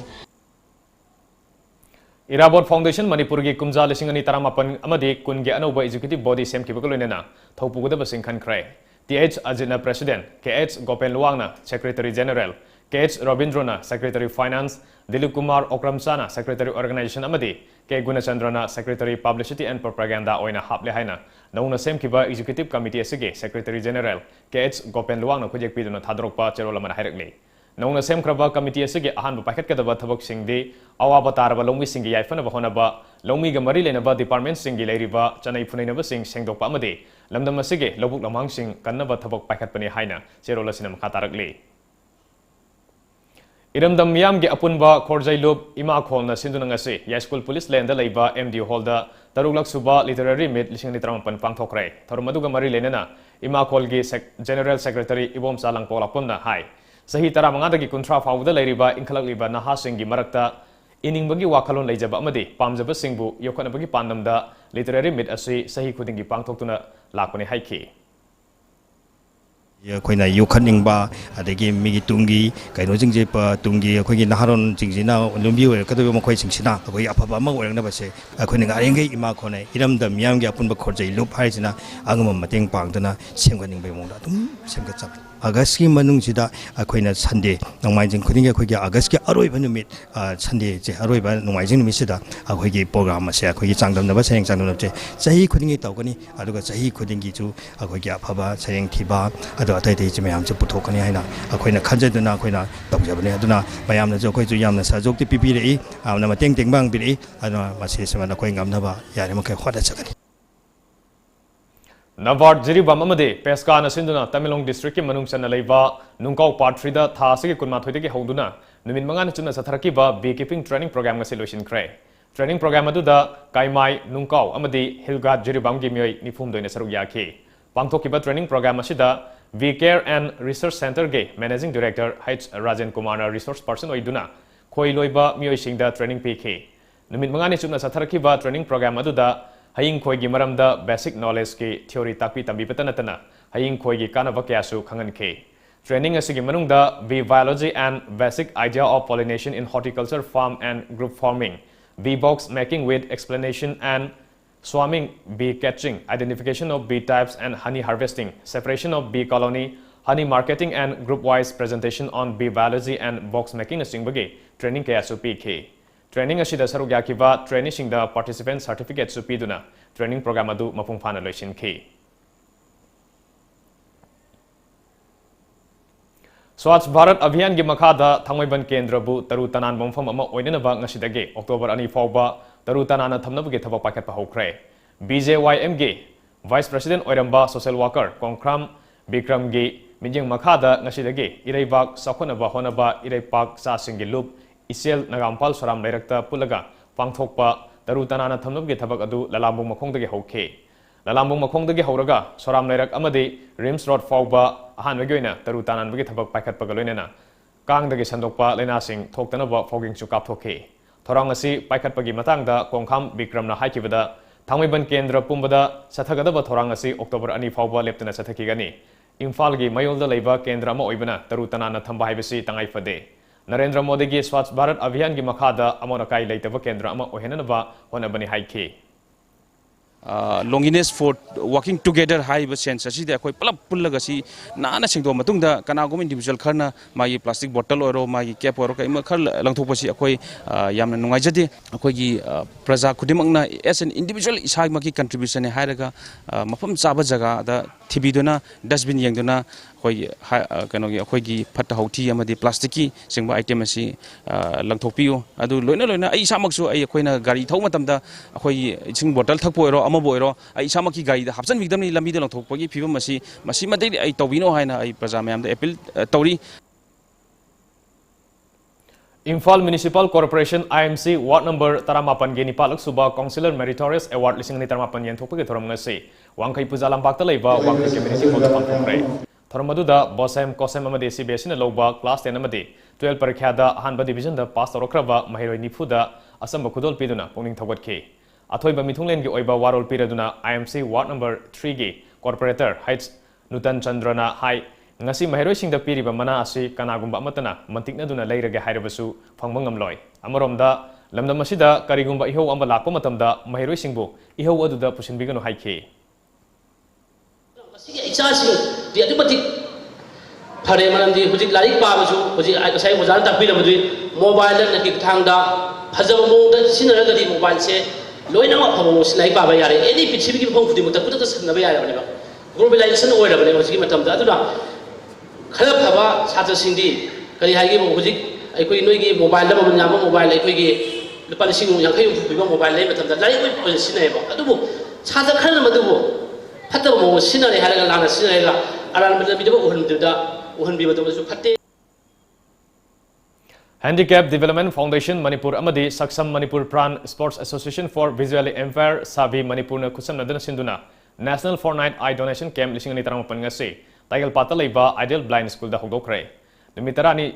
Irabot Foundation Manipur gi kumja lising ani taramapan amadi kun gi anoba executive body sem kiba kolonena thopuguda basing khan krai TH Ajina President KH Gopen Luangna Secretary General KH Robindrona Secretary Finance Dilip Kumar Okramsana Secretary Organization amadi K Gunachandrana Secretary Publicity and Propaganda oina haple haina nauna sem kiba executive committee asige Secretary General KH Gopen Luangna khojek piduna thadrokpa cherolamana hairakle नौना same क्रबा committee असिगे Ahaan पाखत के दबा थबक सिंगदे अवाब तारबा लौमी सिंगी याइफनबा होनबा लौमी ग मरी लेनबा department सिंगी लेरिबा चनई फुनैनबा सिंग सेंगदोकपा अमदे लमदम असिगे लबुक लमांग सिंग कन्नबा थबक पाखतपनि हाइना चेरोलसिना मखा तारकले इरमदम मियाम गे अपुनबा खोरजै लुब इमा खोलना सिंदुना ngasi या स्कूल पुलिस लैंड लैबा MD हॉल दा तरुलक सुबा लिटरेरी मीट लिसिंग लितरामपन पांगथोखरै थरमदुगा मरी लेनना इमा खोल गे जनरल सेक्रेटरी इबोम सालंग पोलापुमना हाई सही तरा मंगादगी कुंथ्रा फाउदा लेरिबा इंखलकलिबा नहा सिंगी मरक्ता इनिंगबगी वाखलोन लेजबा अमदि पामजबा सिंगबु योखनबगी पांदमदा लिटरेरी मीट असि सही खुदिंगी पांगथोक्तुना लाकपने हाइखि अखोइना योखनिंगबा अदगी मिगी तुंगी कैनो जिंजे प तुंगी अखोइगी नहारोन जिंजिना लुंबी वे कदबे मखोइ सिंसिना अखोइ अफबा म ओरंगनबसे अखोइना गारेंगे इमा खोने इरमदम मियामगे अपुनबा खोरजै लुप हाइसिना आंगम मतेंग पांगदना सेमगनिंगबे मोंदा तुम सेमगचब अगस्त की मनुंगसिदा अखोइना संडे नोंमाइजिंग खुदिंगे अखोइगे अगस्त के अरोइबा नुमित संडे जे अरोइबा नोंमाइजिंग नुमिसिदा अखोइगे प्रोग्राम असे अखोइगे चांगदमनबा सयेंग चांगदमनबसे सही खुदिंगे तौगनी अदुगा सही खुदिंगी जु अखोइगे अफबा सयेंग थिबा अदु अतै तै मैम से पुथोकनी है अखोइना खंजदुना अखोइना तौजबने अदुना मैमना जो अखोइ जु यामना सजोक्ति पिपिरई आमना मतेंग तेंगबांग बिरई अदुना मसे समना अखोइ ngamnaba यारे मखे खवादा चगनी Navard Jiribam amade Peska na sinduna Tamilong district ki manung sana leiba nungkau part 3 da tha asigi kunma thoidegi hoduna numin manga na chuna satharaki ba beekeeping training program nga solution krai training program adu da kaimai nungkau amade Hilgad Jiribam gi mioi nifum doina saruk yakhi pangthoki ba training program asida V Care and Research Center ge managing director H Rajan Kumar na resource person oiduna khoi loiba mioi singda training pk numin manga ni chuna satharaki ba training program adu da Haying Koigi Maramda basic knowledge ki theory takpi tambi patanatana Haying Koigi kanava kyasu khangan ke training asigi manungda V biology and basic idea of pollination in horticulture farm and group farming V box making with explanation and swarming bee catching identification of bee types and honey harvesting separation of bee colony honey marketing and group wise presentation on bee biology and box making asingbage training kyasu pk Training asida saruk yakiba training singda participant certificate supiduna training program adu mapung phana loisin ki Swachh Bharat Abhiyan gi makhada thangmaiban kendra bu taru tanan bomfam ama oinana ngasidage October 2 fawba taru tanana thamnabage thabak pakhat pa hokre BJYM gi Vice President Oiramba social worker Kongkram Bikram gi mijing makhada ngasidage Ireibak sakhonaba honaba Ireipak sa singi loop Isel Nagampal Soram Director Pulaga Pangthokpa Taru Tanana Thamnubgi Thabak Adu Lalambung Makongdagi Hoke Lalambung Makongdagi Horaga Soram Lerak Amadi Rims Road Fauba Ahan Magoina Taru Tanan Bagi Thabak Pakat Pagaloina Kang Dagi Sandokpa Lena Singh Thoktanaba Foging Sukap Thoke Thorangasi Pakat Pagi Matangda Kongkham Bikram na Haikivada थांगमैबन केंद्र पुंबदा चथगदब थोरांग असि October 2 फाउबा लेप्तना चथकिगनी Imphal की मयोलदा लेबा केंद्र अमा ओइबना तरु तनाना थंबा हाइबसी तंगाई फदे नरेंद्र मोदी की स्वच्छ भारत अभियान की मखादा अमोनकाई लेतब केंद्र अमा ओहेननबा होनबनी हाइखी Longiness for working together high sense asi de koi pulap pullaga si nana singdo matungda kana gom individual kharna magi plastic bottle oro magi cap oro kai ma khar langthok pasi akoi yamna nungai jade akoi gi praja khudimangna as an individual isai magi contribution hai raga mafam chaba jaga da thibiduna dustbin yengduna koi kano gi akoi gi phatta hauthi amadi plastic ki singba item asi langthok piu adu loina loina ai samaksu ai akoi na gari thau matamda akoi sing bottle thakpo oro boiro ai sama ki gari da hapsan victim ni lambi de langthok pagi phibam masi masi madai ai tawino haina ai praja mayam da appeal tawri Imphal Municipal Corporation IMC Ward number 18 ge nipalak suba Councillor Meritorious Award 2018 yen thokpagi thoram ngasi wangkai puja lampakta leiba wangkai community hall pangthokre thoram aduda bosem kosem amade CBSE na loba class 10 amade 12 parikha da hanba division da pass tawrokraba mahiroi nifu da asamba khudol piduna pungning thawatke अथोइब मिथुंगलेन की ओइबा वारोल पिरदुना IMC ward number 3 की corporator Heights Nutan चंद्रना high ngasi mahiroi singda piriba mana asi kanagumba amatana mantiknaduna leirage hairabasu phangba ngamloi amoromda lamdam asida karigumba ihau amba lakpa matamda mahiroi singbu ihau aduda pusinbiganu haikhe masigi ichasi di adumati phare manamdi hujik larik pabasu hujik asai mozan takpiramadu mobile na ki thangda phajaba mongda sinaragadi mobile se loina ma phamo slai ba ba yare any pichibi ki phong khudi muta kuta sanna ba yare ba globalization oira ba le hojiki matam da aduna khala phaba saja sindi kari haigi mo hojik ai koi noi gi mobile da ba nyama mobile ai koi gi lupa lising yang kai phu ba mobile lai matam da lai koi sinai ba adu bu saja khala ma du bu phatta mo sinare haraga lana sinare ga aran ba bi da uhun bi ba da su phatte Handicap Development Foundation Manipur amadi Saksam Manipur Pran Sports Association for Visually Impaired Sabi Manipur na kusam nadana sinduna National 4-Night Eye Donation Camp 2018 ngasi Taigal Pata leiba Ideal Blind School da hogdokre numitarani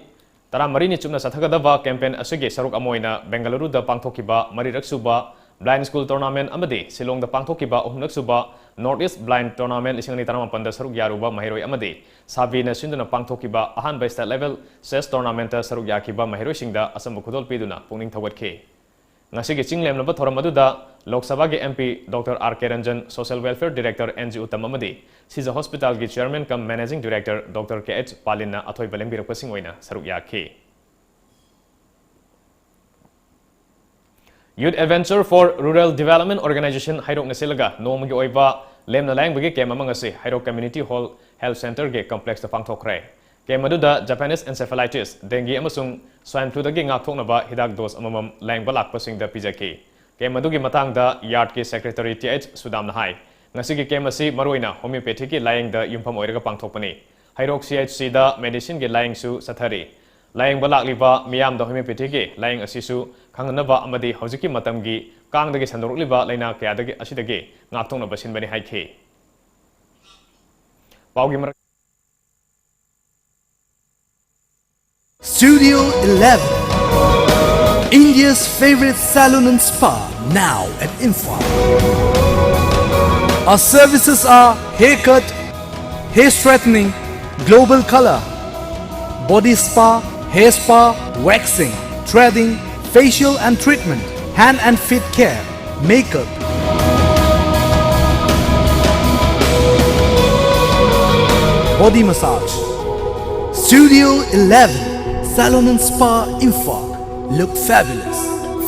taramari ni chumna sathagadaba campaign asige saruk amoina Bengaluru da pangthokiba marirak suba Blind School Tournament amadi Silong da pangthokiba uhumnak suba Northeast Blind Tournament 2018 da saruk yaruba mahiroi amadi Sabi na sinduna pangthokiba ahan by state level chess tournament ta saruk yakiba mahiroi singda asam khudol piduna pungning thawatke ngasigi chinglem laba thoram aduda Lok Sabha ge MP Dr. R.K. Ranjan Social Welfare Director NG Uttam amadi Siza Hospital ge Chairman cum Managing Director Dr. K.H. Palina athoi balengbirak pasing oina saruk yakhe Youth Adventure for Rural Development Organization Hairok Nasilaga Nomagi Oiba Lemna Langbagi Kem amangasi Hairok Community Hall Health Center ge complex ta pangthokre kem aduda Japanese encephalitis dengue amasung swine flu dagi ngakthoknaba hidak dose amamam langba lakpasing da pijaki kem adugi matangda yard ki secretary TH Sudamna hai ngasi gi kem asi maroina homeopathy ki laying da yumpham oiraga pangthokpani Hairok CHC da medicine ge laying su sathari laying balak liba miyam da homeopathy ge laying asisu khangnaba amadi hojiki matamgi kang dagi sandoruk liba laina kya dagi asidagi ngakthoknaba sinbani haikhe paugi mar Studio 11, India's favorite salon and spa, now at Imphal. Our services are haircut, hair straightening, global color, body spa, hair spa, waxing, threading, facial and treatment, hand and feet care, makeup. Body massage. Studio 11. Salon and Spa Imphal. Look fabulous.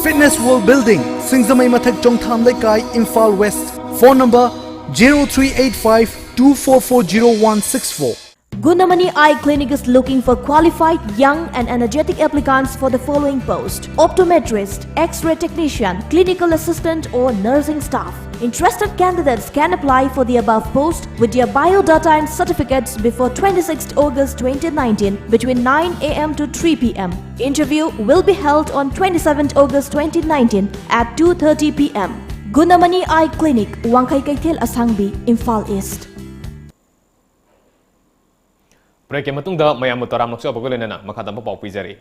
Fitness World Building, Singzamai Mathak Chongtham Lekai, Imphal West. Phone number 0385-2440164. Gunamani Eye Clinic is looking for qualified, young and energetic applicants for the following post: optometrist, X-ray technician, clinical assistant or nursing staff. Interested candidates can apply for the above post with their biodata and certificates before 26th August 2019 between 9 AM to 3 PM. Interview will be held on 27th August 2019 at 2:30 PM. Gunamani Eye Clinic, Wangkai Kaithel Asangbi, Imphal East. Break matungda mayam taram naksu apagolenana makadam pau pijari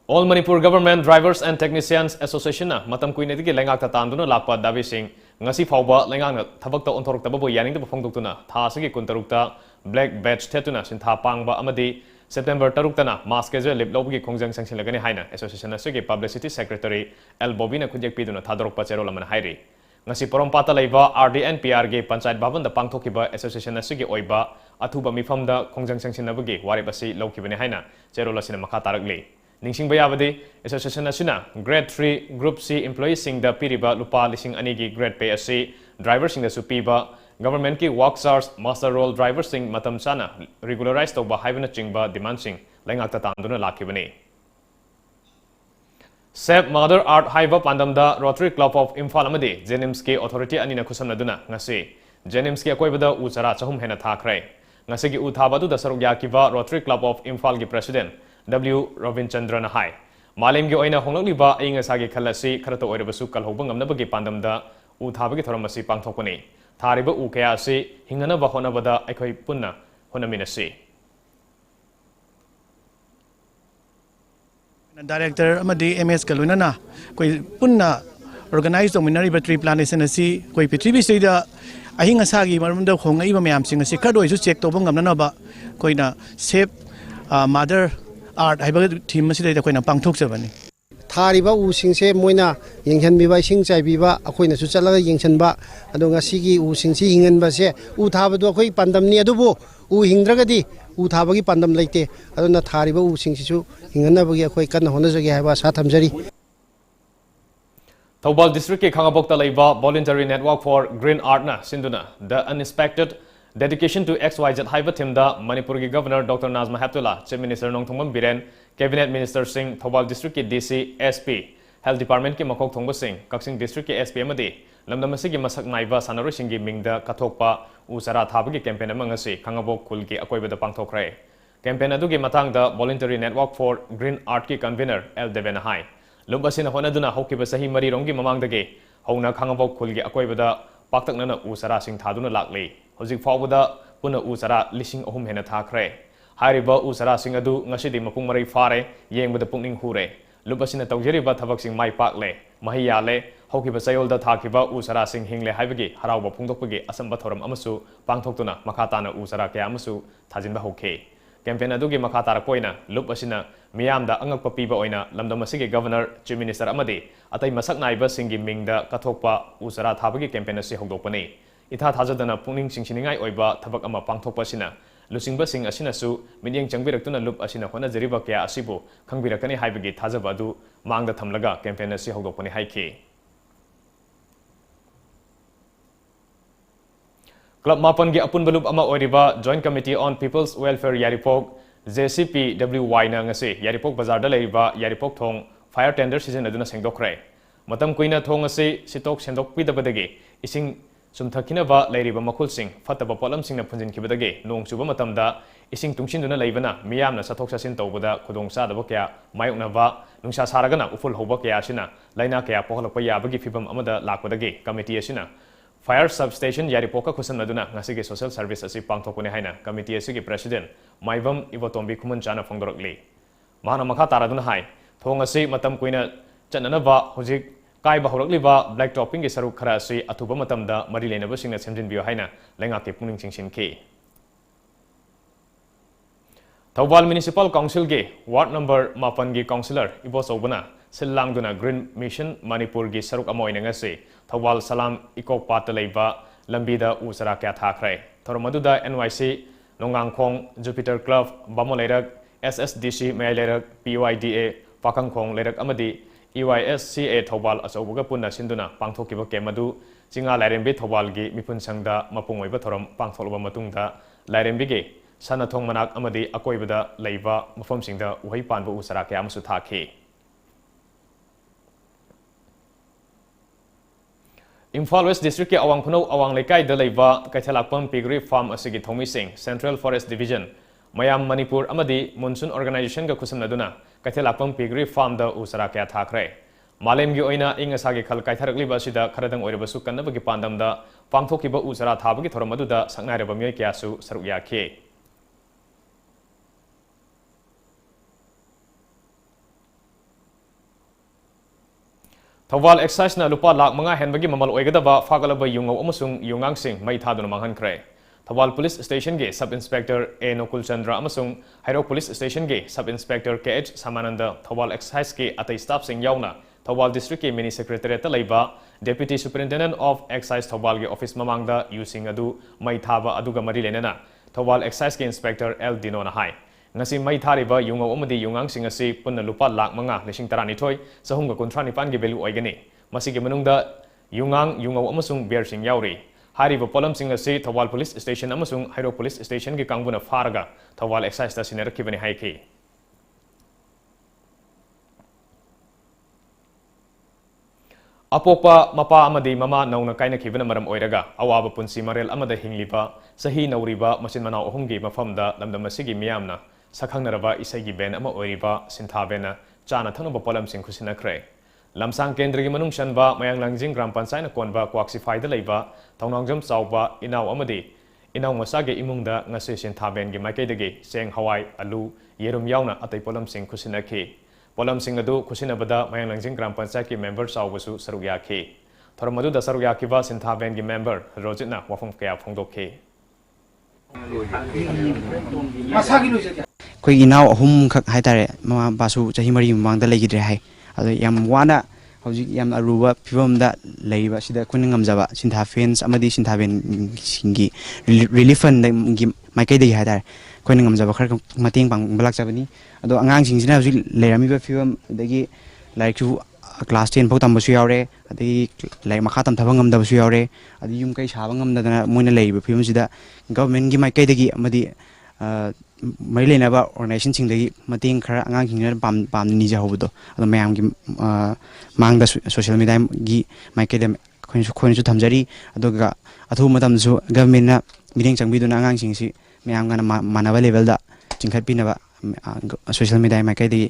All Manipur Government Drivers and Technicians Association na matam kuinedigi lengak tatanduna lakpa dabi sing ngasi fawba lengang thabakta onthoroktababu yaningda phongdoktuna tha asigi kuntarukta black badge thetuna sintha pangba amadi September 6 mass casual lip lobgi khongjang sangsilagani haina association asigi publicity secretary L Bobina khunjek piduna thadorokpa cherolamana hairi ngasi porompata leiba RDNPR ge panchayat bhavan da pangthokiba association asigi oiba athuba mifamda khongjang sangsinabagi waribasi lawkibani haina cherolasina makha tarakli ningsing bayabadi association asina grade 3 group C employees sing da piriba lupa lising anigi grade pay asi driver sing da supiba government ki work hours master role driver sing matam chana regularize to ba haibana chingba demand sing lengakta tanduna lakibani Save Mother Art Haiba Pandamda Rotary Club of Imphal amadi Jenims ki authority anina khusamnaduna ngasi Jenims ki akoibada uchara chahum hena thakrai ngasi gi uthabadu da saruk yakiba Rotary Club of Imphal gi president W Robin Chandra Hai Malim gi oina honglokliba ainga sagi khalasi kharato oirabasu kalhoba ngamnabagi pandamda uthabagi thoramasi pangthokpani thariba u kaya asi hingana ba honabada aikhoi punna honaminasi Director amadi MS kalunana koi punna organize dominary battery plantation asi koi pithribi seida ahinga sagi marumda khongai ba mayam sing asi khadoi su check tobang ngamna ba koina save mother art haiba theme asi da koina pangthok jabani thariba u singse moina yengchan biba sing chai biba akoina su chalaga yengchan ba ado ngasi gi u singsi hingan ba se u thabadu akoi pandam ni adubu u hingdragadi u thabagi pandam leite aduna thariba u singsi su hinganabagi akoi kan honajagi haiba sa thamjari Thobal district ki khangabokta leiba voluntary network for green art na sinduna the uninspected dedication to XYZ haiba thimda Manipur gi governor Dr Nazma Heptullah chief minister Nongthongam Biren cabinet minister Singh Thobal district ki DC SP health department ki makok thongba Singh Kaksing district ki SP amadi lamdamasi gi masak naiba sanaro singi mingda kathokpa usara thabagi campaign amangasi khangabok khul ki akoibada pangthokrai campaign adu gi matangda voluntary network for green art ki convener L Devena Hai lubasina honaduna hokiba sahi mari rongi mamangdage hona khangabok khul gi akoibada paktaknana usara sing thaduna lakli hojik fawbada puna usara lising ahum hena thakre hariba usara sing adu ngasidi mapung marai fare yengbada pungning hure lubasina tawjeriba thabak sing mai pakle mahiyale hokiba sayolda thakiba usara sing hingle haibagi harawba phungdokpagi asamba thoram amasu pangthoktuna makhatana usara kya amasu thajinba hoke campaign adugi makhatara koina lubasina miyamda angakpa piba oina lamdamasigi governor chief minister amadi atai masak naiba singi mingda kathokpa usara thabagi campaign asi hogdokpani itha thajadana pungning singsiningai oiba thabak ama pangthokpa sina lusingba sing asina su midyeng changbirak lup asina hona jariba kya asibu khangbirakani haibagi thajaba adu mangda thamlaga campaign asi hogdokpani haiki Club Mapan gi apun balup ama oiriba Joint Committee on People's Welfare Yaripok JCPWY na ngasi Yaripok bazar da leiba Yaripok thong fire tender season aduna sengdokre matam kuina thong asi sitok sendok pidabadagi ising sumthakina ba leiriba makul sing fataba polam sing na phunjin kibadagi nong chuba matamda ising tungsinduna leibana miyamna sathok sasin tawbada khudong sa daba kya mayokna ba nungsa saragana uful hoba kya sina laina kya pohlakpa yabagi fibam amada lakwadagi committee asina Fire substation Yaripoka Kusan Maduna Nasigi Social Service asi Pangthokpani haina committee asigi president Maibam Ivotombi Kuman Chana Phongdorokli Mahana Makha Taraduna hai thong asi matam kuina chananaba hojik kaiba horakliba black topping gi saruk khara asi athuba matamda mari lenaba singna semjin bio haina lenga ke pungning chingsin ki Thobal Municipal Council gi ward number 8 gi councillor Ibo Sobana Silangduna Green Mission Manipur gi saruk amoina ngasi Thobal Salam Ikok Pat leiba lambida usara kya thakrai thormaduda NYC Nongangkhong Jupiter Club Bamoleirak SSDC Mailerak PYDA Pakangkhong Leirak amadi EYSCA Thobal asobuga punna sinduna pangthokiba kemadu jinga lairembi Thobal gi mipun sangda mapungoiba thoram pangtholoba matungda lairembi gi sanathong manak amadi akoibada leiba mafamsingda uhai panba usara kya amasu thakhi Imphal West District ke awang phuno awang lekai da leiba kaithalakpam pigri farm asigi thomi sing Central Forest Division Mayam Manipur amadi Monsoon Organization ga khusamnaduna kaithalakpam pigri farm da usara kya thakre malem gi oina inga sagi khal kaitharakli ba sida kharadang oirabasu kannabagi pandamda pangthokiba usara thabagi thoramaduda saknaireba myoi kyasu saruk yakhe Thawal excise na lupa lak mga henbagi mamal oigadaba fagalaba yungaw amasung yungangsing may thaduna manghankre. Thawal Police Station ge Sub Inspector A Nokul Chandra amasung Hairok Police Station ge Sub Inspector KH Samananda Thawal excise ge atai staff sing yauna Thawal District ke Mini Secretariat laiba Deputy Superintendent of Excise Thawal ge office mamangda using adu may thaba aduga mari lenana Thawal excise ge Inspector L Dino na hai ngasi mai thariba yungaw amadi yungang sing asi punna lupa lak mga lishing tarani thoi sa hunga kontra nipan ge value oigani masige manungda yungaw amasung bear sing yauri hariba polam sing asi Thawal Police Station amasung Hairok Police Station ge kangbuna faraga Thawal excise ta sinerakibani haiki Apopa mapa amadi mama nauna kaina kibana maram oiraga awaba punsi marel amada hingliba sahi nauriba masin manau ohumgi mafamda lamdamasigi miyamna sakhangnaraba isaigi ben ama oiriba sinthabena chana thanaba polam sing khusinakre lamsang kendri manung shanba mayang langjing gram panchayat na konba kwaksify da leiba tawnangjam chawba inaw amadi inaw masage imungda ngase sinthaben gi maikaidagi seng hawai alu yerum yauna atai polam sing khusinakhi Polam sing adu kusinabada mayang langjing gram panchayat ki member sawbasu sarugya ki thoramadu da sarugya ki ba sinthaben gi member rojitna wafum kaya phongdokhi Koi inaw ahum khak haitare mama basu chahi mari mamang da legidre hai ado yam wana hojik yam aruba phibam da leiba sida kun ngamjaba sintha fans amadi sinthaben singi relief fund gi maikai dei haitare koin ngamjaba khar mating pang balak jabani ado angang singsina hojik leirami ba phibam dagi like chu class 10 phok tambasu yaure adi like makha tam thabang ngamda basu yaure adi yum kai sabang ngamda dana moina leiba phibam sida government gi maikai dagi amadi mai lenaba organization singdagi mating khara angang hingna pam ni ja hobudo ado mayam gi mangda social media gi maikai dem khoin su thamjari adoga athu matam su government na miring changbiduna angang singsi mayam gana manaba level da chingkhat pinaba social media maikai dagi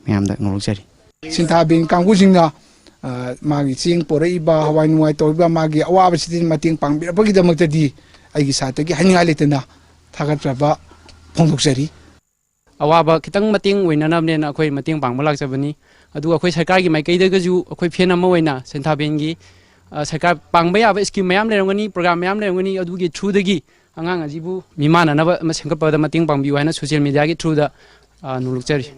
mayam da ngorokjari Sinthabin kangusingna magi ching poraiba hawai nuai toiba magi awaba sitin mating pangbirapagi damakta aigi satagi haninga letena thagatpraba phongdoksari awaba kitang mating oina namne na akhoi mating pangbalak jabani adu akhoi sarkar gi maikei da gaju akhoi phen ama oina senthaben gi sarkar pangba yaba scheme mayam lerangani program mayam lerangani adu gi through dagi angang ajibu mimana na ba sengkap da mating pangbiu haina social media gi through da nulukchari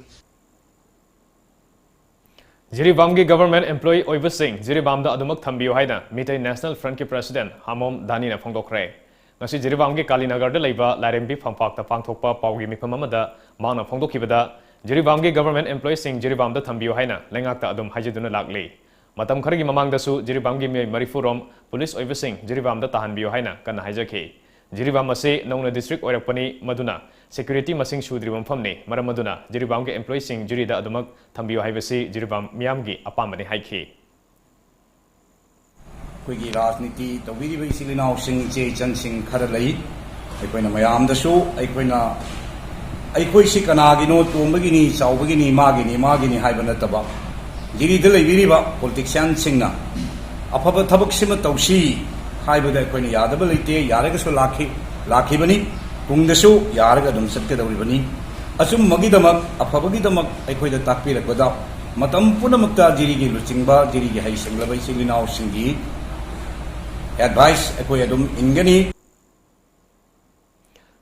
Jiribam gi government employee oibasing Jiribam da adumak thambiu haina Mitai National Front ki president Hamom Dani na phongdokre ngasi Jiribam gi Kalinagar da leiba Larembi phampak ta pangthokpa paugi mifam amada mangna phongdokhibada Jiribam gi government employee sing Jiribam da thambiu haina lengak ta adum hajiduna lakli matam khargi mamang da su Jiribam gi me marifurom police oibasing Jiribam da tahanbiu haina kana haijakhi Jiribam ase nongna district oirakpani maduna security masing sudribam famni maram maduna Jiribam gi employee sing juri da adumak thambiu haibasi Jiribam miyam gi apamani haikhi Kuigi Rajniti Tawiri Silina Sing Che Chan Sing Karalai, Equina Mayam the show, Equina Equisi Kanagino, Tumbagini, Saubagini, Magini, Hibanataba, Giri de Viriba, politician Singna, Apapa Tabak Simataushi, Hibada Equina Yadability, Yaragas Laki Bani, Kung the show, Yaragadum Septa Ribani, Asum Magidamak, Apabagidamak, Equida Tapi Goda, Matam Punamakta Jirigi Luchingba, Jirigi Haising Labai Silina Singi. Advice Equadum Ingani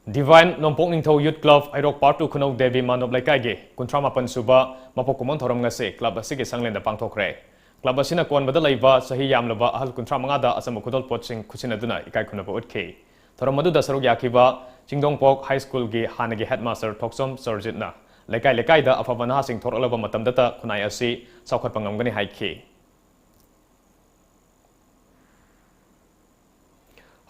Divine Nompok Ningtho Youth Club Airok Partu Kunok Devi Manob Laikage Kuntrama Pansuba Mapokumon Thoram Ngase Club Asigi Sanglen da Pangthokre Club Asina Kon Bada Laiba Sahi Yamlaba Ahal Kuntramangada Asamukudol Potsing Kusinaduna Ikai Kunaba Utke Thoramadu da Saruk Yakiba Jingdongpok High School gi Hanagi Headmaster Toksom Sarjitna Laikai da Afavana Sing Thoralaba Matamdata Kunai Asi Saukhat Pangamgani Haiki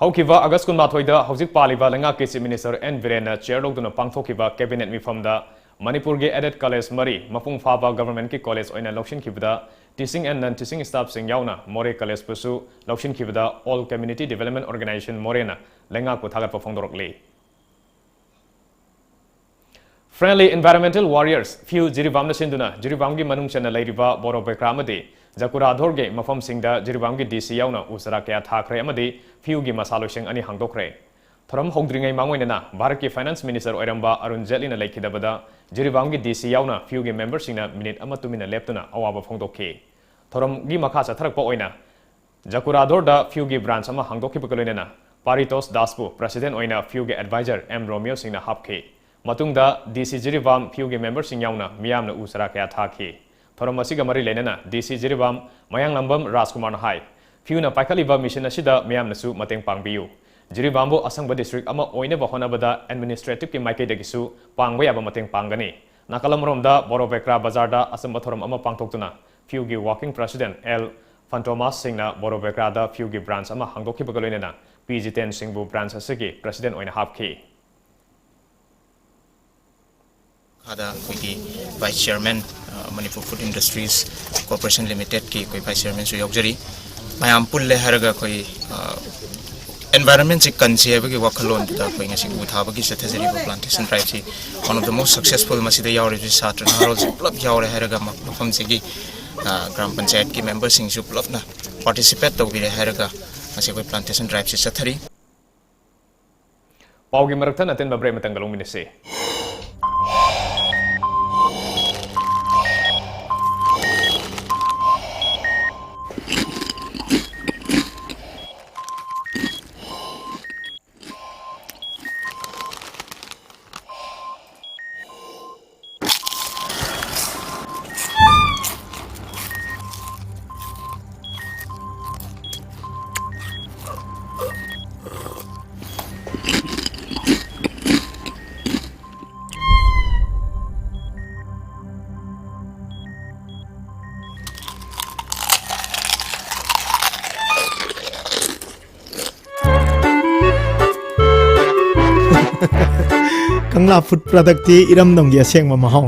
Haukiva August Kunmathoida Hauzik Paliva Langa Chief Minister N Virena Chair Logduna Pangthokiva Cabinet Mifamda Manipur ge Added College Mari Mapung Phaba Government ki College Oina Lokshin Kibda Teaching and Non-Teaching Staff Sing Yauna More College Pusu Lokshin Kibda All Community Development Organization Morena Lenga ko thagat pafongdorokli Friendly Environmental Warriors Few Jiribam na sinduna Jiribam gi manung chana lairiba Boro Bekramadi Jakura Dhorge Mafam Singda Jiribam gi DC Yauna Usara Kya Thakre Amadi Few gi Masalo Sing Ani Hangdokre Thoram Hongdringai Mangoinana Bharat ki Finance Minister Oiramba Arun Jaitley na Laikidabada Jiribam gi DC Yauna Few gi members singna minute ama tumina leptuna awaba phongdokhe थोरमगी मखा चथरक ओइना जकुरादोरदा फ्यूगी branch अमा हांगदोखिबगा लोइनना पारितोष दासबु प्रेसिडेंट ओइना फ्यूगी एडवाइजर एम रोमियो सिंह हापखी मतुंगदा डीसी जिरिबाम फ्यूगी मेंबर सिंह यावना मियामना उसरा कया थाखी थोरम असिगा मरि लेनना डीसी जिरिबाम मयांग लंबम राजकुमार हाई फ्यूना पाइखलिबा मिशन असिदा मियामनसु मतेंग पांगबियु जिरिबामबु असंगबा डिस्ट्रिक्ट अमा ओइनबा होनबदा एडमिनिस्ट्रेटिव की माइकेदगिसु पांगबा याबा मतेंग पांगनी नाकलमरोमदा बोरोबेक्रा बाजारदा असंबा थोरम अमा पांगथोक्तुना फ्यूगी वर्किंग प्रेसिडेंट एल फंटोमास सिंहना बोरोबेक्रादा फ्यूगी ब्रांच अमा हांगदोखिबगा लोइनना पीजी10 सिंहबु ब्रांच असिगी प्रेसिडेंट ओइना हापखी खादा कोई vice chairman Manipur food industries corporation limited की कोई वाइस चेयरमैन सु योगजरी मयाम पुल्ले हरगा कोई एनवायरनमेंट से कंसेब की वखलोन दा कोई ngasi उथाब की सथजरी प्लांटेशन ड्राइव सी one of the most successful मसिदा यावरे छात्र नारोल क्लब यावरे हरगा मफम से ग्राम पंचायत की मेंबर सिंह सु प्लफना पार्टिसिपेट तौबिरे हरगा ngasi कोई प्लांटेशन ड्राइव से सथरी पाउगी मरकथन अतेन बब्रे मतंगलों मिनसे कंगला फूड प्रोडक्ट ती इरम नंगी असेंग महौ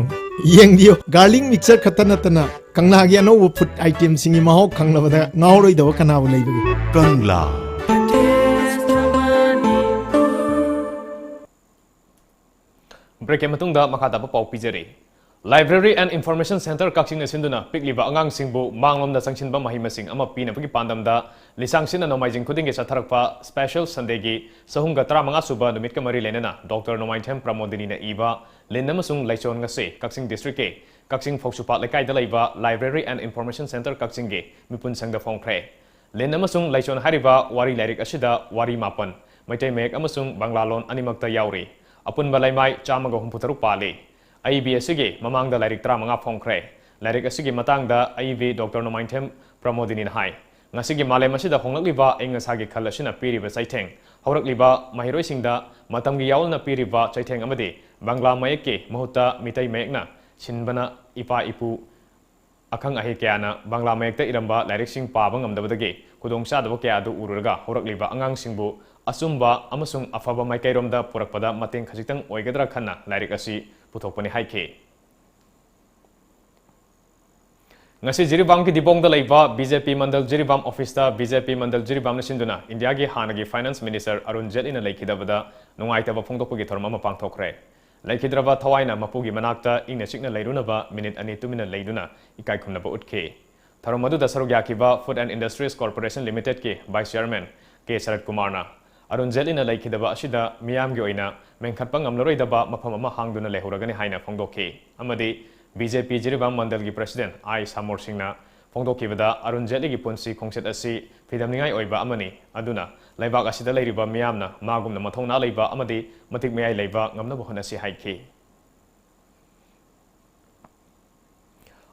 येंग दियो गार्लिक मिक्सर खतन नतना कंगला गी अनो फूड आइटम सिंगी महौ खंगलबदा ngauroi दव कनाबु लेबगे कंगला ब्रेक के मतुंगदा मखादा पाउ पिजरे library and information centre Kakching सिंधुना पिकलिबा अंगांग सिंबु मांगलोमदा संगसिनबा महिमसिंग अमा पीनबगी पांदमदा लिसांगसिना नोमाइजिंग खुदिंगे सथरकपा स्पेशल संडेगी सहुंगा 35 सुबा नुमितका मरी लेनना डॉक्टर नोमाइथेम प्रमोदिनीना इबा लिन अमसुंग लाइचोन ngase कक्सिंग डिस्ट्रिक्ट के कक्सिंग फोक्सुपा लेकाइदा लैबा लाइब्रेरी एंड इन्फॉर्मेशन सेंटर कक्सिंग गे मिपुन संगदा फोंख्रे लिन अमसुंग लाइचोन हारिबा वारी लाइरिक असिदा वारी मापन मैतै मेक अमसुंग बांग्ला लोन अनिमक्ता याउरी अपुनबा लाइमाई 163 पाले IB असिगे ममांगदा लाइरिक 35 फोंख्रे लाइरिक असिगे मतंगदा IB डॉक्टर नोमाइथेम प्रमोदिनी हाई ngasiगी मालेम असिदा होंगलक्लिबा इंगसागी खल असिना पीरिबा चैथेंग हौरक्लिबा महिरोइसिंगदा मतंगी यावलना पीरिबा चैथेंग अमदि बांग्ला मयके मुहुत्ता मितै मयकना सिनबना इपा इपु अखंग अहे क्याना Bangla मयकता इरंबा लाइरिकसिंग पाबा ngamdabadagi khudongchadaba kya adu ururga haurakliba angangsingbu asumba amasung afaba maikairomda purakpada mateng khajitang oigadra khanna lairik asi puthokpani haike ngasi jiribam ki dibong da laiba BJP mandal jiribam office ta BJP mandal jiribam na sinduna India gi hanagi finance minister Arun Jaitley na laikhidabada nungaitaba phongdokpagi thorma ma pangthokre laikhidraba thawaina mapugi manakta ingna chikna lairunaba minute ani tumina leiduna ikai khumnaba utke tharomadu da sarugya kiba Food and Industries Corporation Limited ke vice chairman K Sarat Kumar na Arun Jaitley na laikhidaba asida miyam gi oina mengkhatpa ngamlaroidaba mafam ama hangduna lehuragani haina phongdokhe amadi BJP jiribam mandal gi president I Samor Singh na phongdokibada Arun Jaitley gi punsi khongset asi phidamningai oiba amani aduna laibak asida leiriba miyamna magumna mathongna leiba amadi matik meyai leiba ngamna bohon asi haiki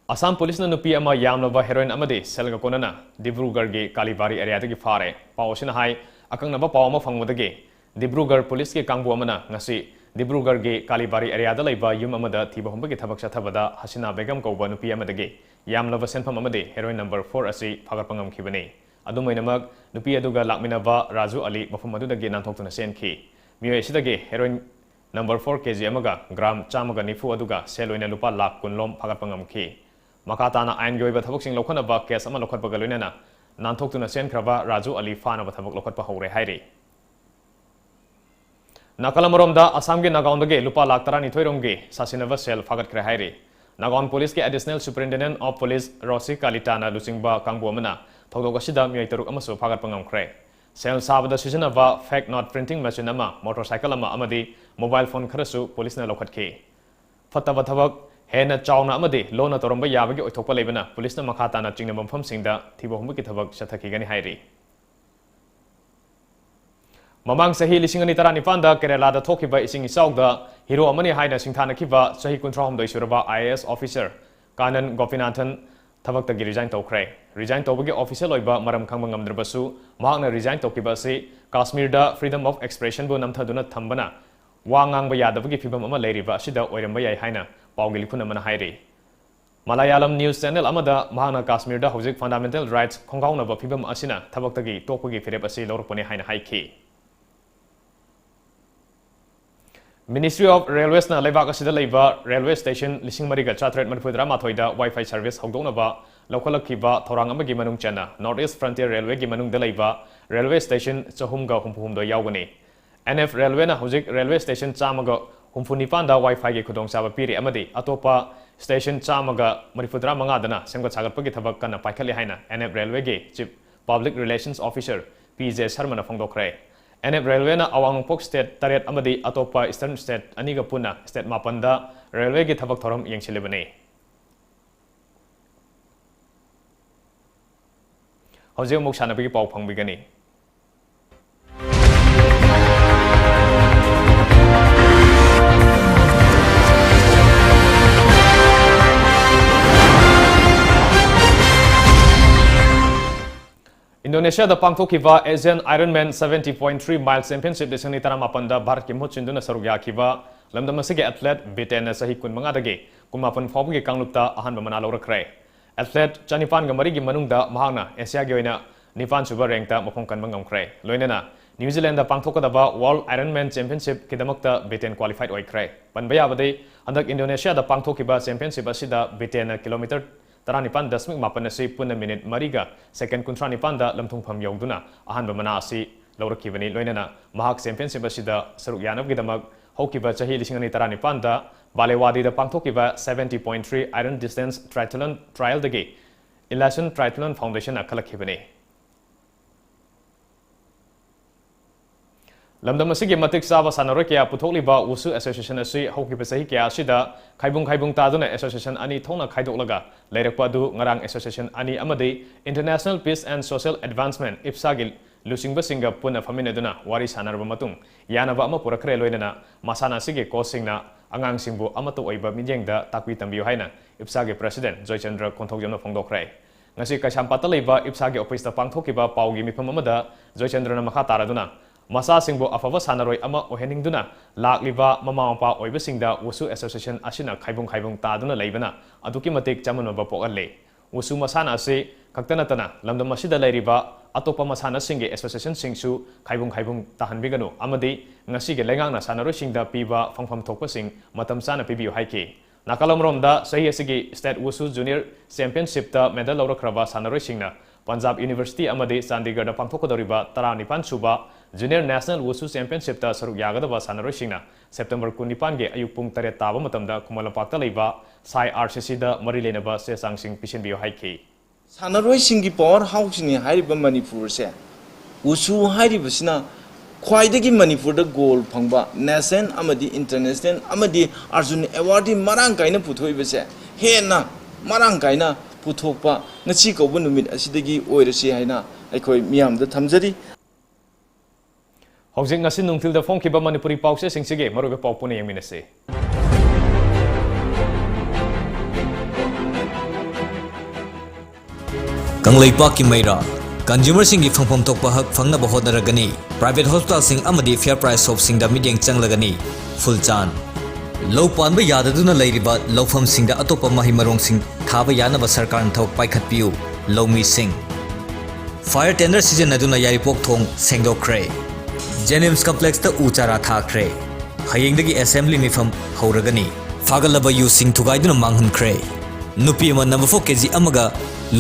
Assam police na nupi ama yamnaba heroin amadi selga konana Dibrugarh gi Kalibari area dagi fare pawsina hai akang naba pawma phangmodagi Dibrugarh police ke kangbu amana ngasi Dibrugarh gi Kalibari area da laiba yum amada thiba hombagi thabak chathabada Hasina Begum kauba nupi amadagi yamlaba senpham amadi heroin number 4 asi phagarpangam khibani adumainamak nupi aduga lakminaba Raju Ali mafam adudagi nanthokuna senki miyo esidagi heroin number 4 kg amaga gram chamaga nifu aduga seloina lupa lak kunlom phagarpangam khi makatana ain goiba thabok sing lokhanaba case ama lokhatpaga loinana nanthokuna senkraba Raju Ali fana ba thabok lokhatpa hore hairi Nakalamoromda Assam ge Nagaon-dagi lupa lakh 32 sasinava sel fagat khre hairi Nagaon police ke additional superintendent of police Rosi Kalitana lusingba kangbu amana thogdog asida miyai taruk amasu fagat pangam khre sel sabada sijanaba fake note printing machine ama motorcycle ama amadi mobile phone kharasu police na lokhat ke fataba thabak हेन चाउना अमदि लोना तोरंबा याबगी ओइथोकपा लेबना पुलिसना मखा ताना चिंगना मफमसिंगदा थिबो हुमकी थबक चथखिगनि हाइरि ममांग सही लिसिंग अनि 19 केरला थोखिबा इसिंग इचाउदा हिरो अमनि हाइना सिंथानखिबा सही 19 सुरबा IAS officer कानन Gopinathan थबक्तगी resign तौखरे resign तौबगी officer लोइबा मरम खंग ngamdrabasu mahakna resign तौकिबा से काश्मीरदा फ्रीडम ऑफ एक्सप्रेशन बु नमथदुना थंबना वा ngang yadabagi fibam ama leiriba sida oiramba yai haina pawgi likhuna mana hairi Malayalam news channel amada mahakna Kashmirda hojik fundamental rights khonggauna ba fibam asina thabaktagi tokpagi firep asi lorpone haina haiki Ministry of Railways na leibak asida leiba railway station lising mariga chatret manipudra mathoida wifi service hogdona ba lokalakiba thorang amagi manung chana Northeast Frontier Railway gi manung da leiba railway station chahumga humphum do yawgani NF Railway na hojik railway station chamaga humfunipan da wifi gi khudong chaba piri amadi atopa station chamaga manipudra manga dana semga chagarpagi thabak kana paikhali haina NF Railway gi chief public relations officer PJ Sharma na phongdokre NF Railway na awangpok state taret amadi atopa eastern state aniga puna state mapanda railway gi thabak thoram yengsilebani hojik muk sanabigi pau phangbigani Indonesia da pangthokiba Asian Ironman 70.3 mile championship desani taramapanda Bharat ki muchinduna saruk yakiba lamdamasige athlete Biten na sahi kun manga dage kumapan phawgi kanglupta ahan bamana lorakre athlete Chanipan ga marigi manungda mahana Asia gi oina Nipan suba rank ta mapong kan mangamkre loinena New Zealand da pangthokadaba World Ironman Championship kidamakta Biten qualified oikre panbaya bade andak Indonesia da pangthokiba championship asida Biten kilometer 19.8 asi puna minute mariga second 19 da lamthung pham yogduna ahan bamana asi lawrakibani loinana mahak championship asida saruk yanab gidamak hokiba chahi 19 da balewadi da pangthokiba 70.3 iron distance triathlon trial dagi Elation Triathlon Foundation akhalakibani lamdam asigi matik saba sanaro kya putholiba usu association asi hokiba sahi kya asida khaibung taduna association ani thona khaidolaga leirakpa du ngarang association ani amadi International Peace and Social Advancement IPSA-gil lusingba singa puna faminaduna wari sanarba matung yanaba ama purakre loinana masana sige kosingna angang singbu amato oiba mijengda takwi tambiu haina IPSA-gi president Joychandra Konthogyamna phongdokre ngasi kaisampata leiba IPSA-gi office ta pangthokiba paugi mifam amada Joychandra na makha taraduna Masa singbo afaba sanaroi ama oheningduna lakliba mama mapa oibasingda Wusu Association asina khaibung taduna leibana aduki matik chamanaba pokalle Wusu masana ase kaktanatana lamdam asida leiriba atopa masana singe association singsu khaibung tahanbiganu amadi ngasige lengangna sanaroi singda piba phangpham thokpa sing matam sana pibiu haike nakalamromda sahi asigi state Wusu Junior Championship ta medal lawrakraba sanaroi singna Punjab University amadi Chandigarh da pangthokadoriba 19 suba Junior National Wushu Championship ta saruk yagadaba sanaroi singna September 19 ge ayuk pung 8 taba matamda Kumalapakta leiba Sai RCC da mari lenaba se sangsing pisinbiyo haiki sanaroi singi power house ni hariba Manipur se Wushu hariba sina khwaidagi Manipur da gold phangba national amadi international amadi Arjun award marang kaina puthoiba se hena marang kaina puthokpa ngachi kobu numit asidagi oirasi haina aikoi miyam da thamjari Hojik ngasin nungtil da phongkiba Manipuri pause singsige marobe paupune yangminase Kangleipak ki maira consumer singi phangpham tokpa hak phangna bahot naragani private hospital sing amadi fair price shop sing da midyang changlagani full chan low pan ba yadaduna leiriba lawfam sing da atopa mahi marong sing thaba yana ba sarkar thok paikhat piu lowmi sing fire tender season aduna yaripok thong sengdokre Jenims complex ta uchara thakre hayengdagi assembly mifam hauragani fagalaba yu sing thugaiduna manghankre nupi ma number 4 kg amaga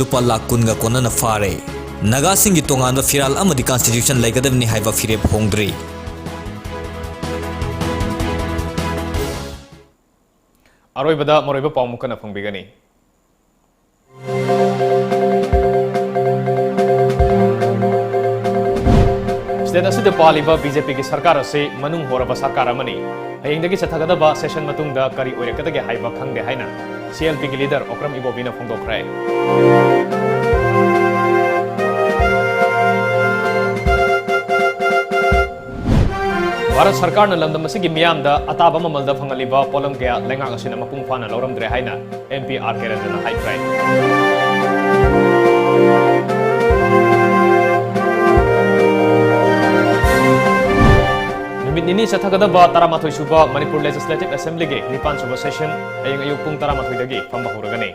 lupa lakh kunga konana fare naga singi tongan firal amadi constitution laigadabni haiba firep hongdri aroibada moroiba pawmukana phongbigani state असिद पालिबा BJP की सरकार असे मनुंग होरबा सरकार अमनी हयेंदगी चथगदबा session मतुंगदा करी ओइरकदगे हाइबा खंगदे हाइना CLP की लीडर ओक्रम इबोबिना फोंदोखरे भारत सरकार न लंदम असिगी मियामदा अताबा ममलदा फंगलिबा पोलम कया लेंगा असिना मपुंग फाना लौरमद्रे हाइना MP RK रंजना हाइफ्राइ नुमित निनी चथगदबा तरामाथोय सुबा मणिपुर लेजिस्लेटिव असेंबली के 9 सुबा सेशन हयेंग अयुक पुंग तरामाथोयदगी फंबा होरगने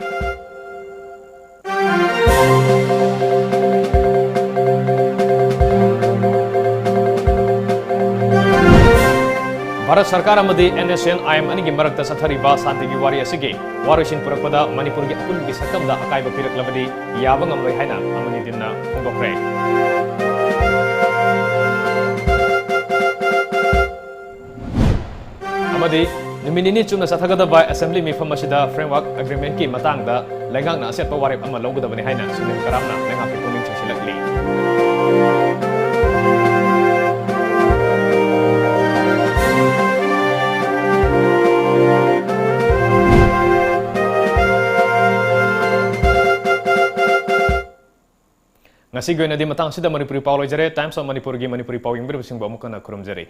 भारत सरकार अमदी NSN IM अनि की मरकता सथरिबा शांति की वारी असिगे वारोसिन पुरकपदा मणिपुर की अपुन की सकमदा अकाइबा पिरकलबदी याबा ngamloi हाइना अमनी दिनना फोंदोखरे अमदी नुमिनिनी चुना सथगदबा असेंबली मिफम असिदा फ्रेमवर्क एग्रीमेंट की मतंगदा लेंगांगना असेटपा वारेप अमा लौगदबने हाइना सुनील करामना लेंगांग की पुनिंग चिसिलकली ngasi goi nadi matang sida manipuri paw loijare times of manipur gi manipuri paw ingber bising ba mukana kurum jare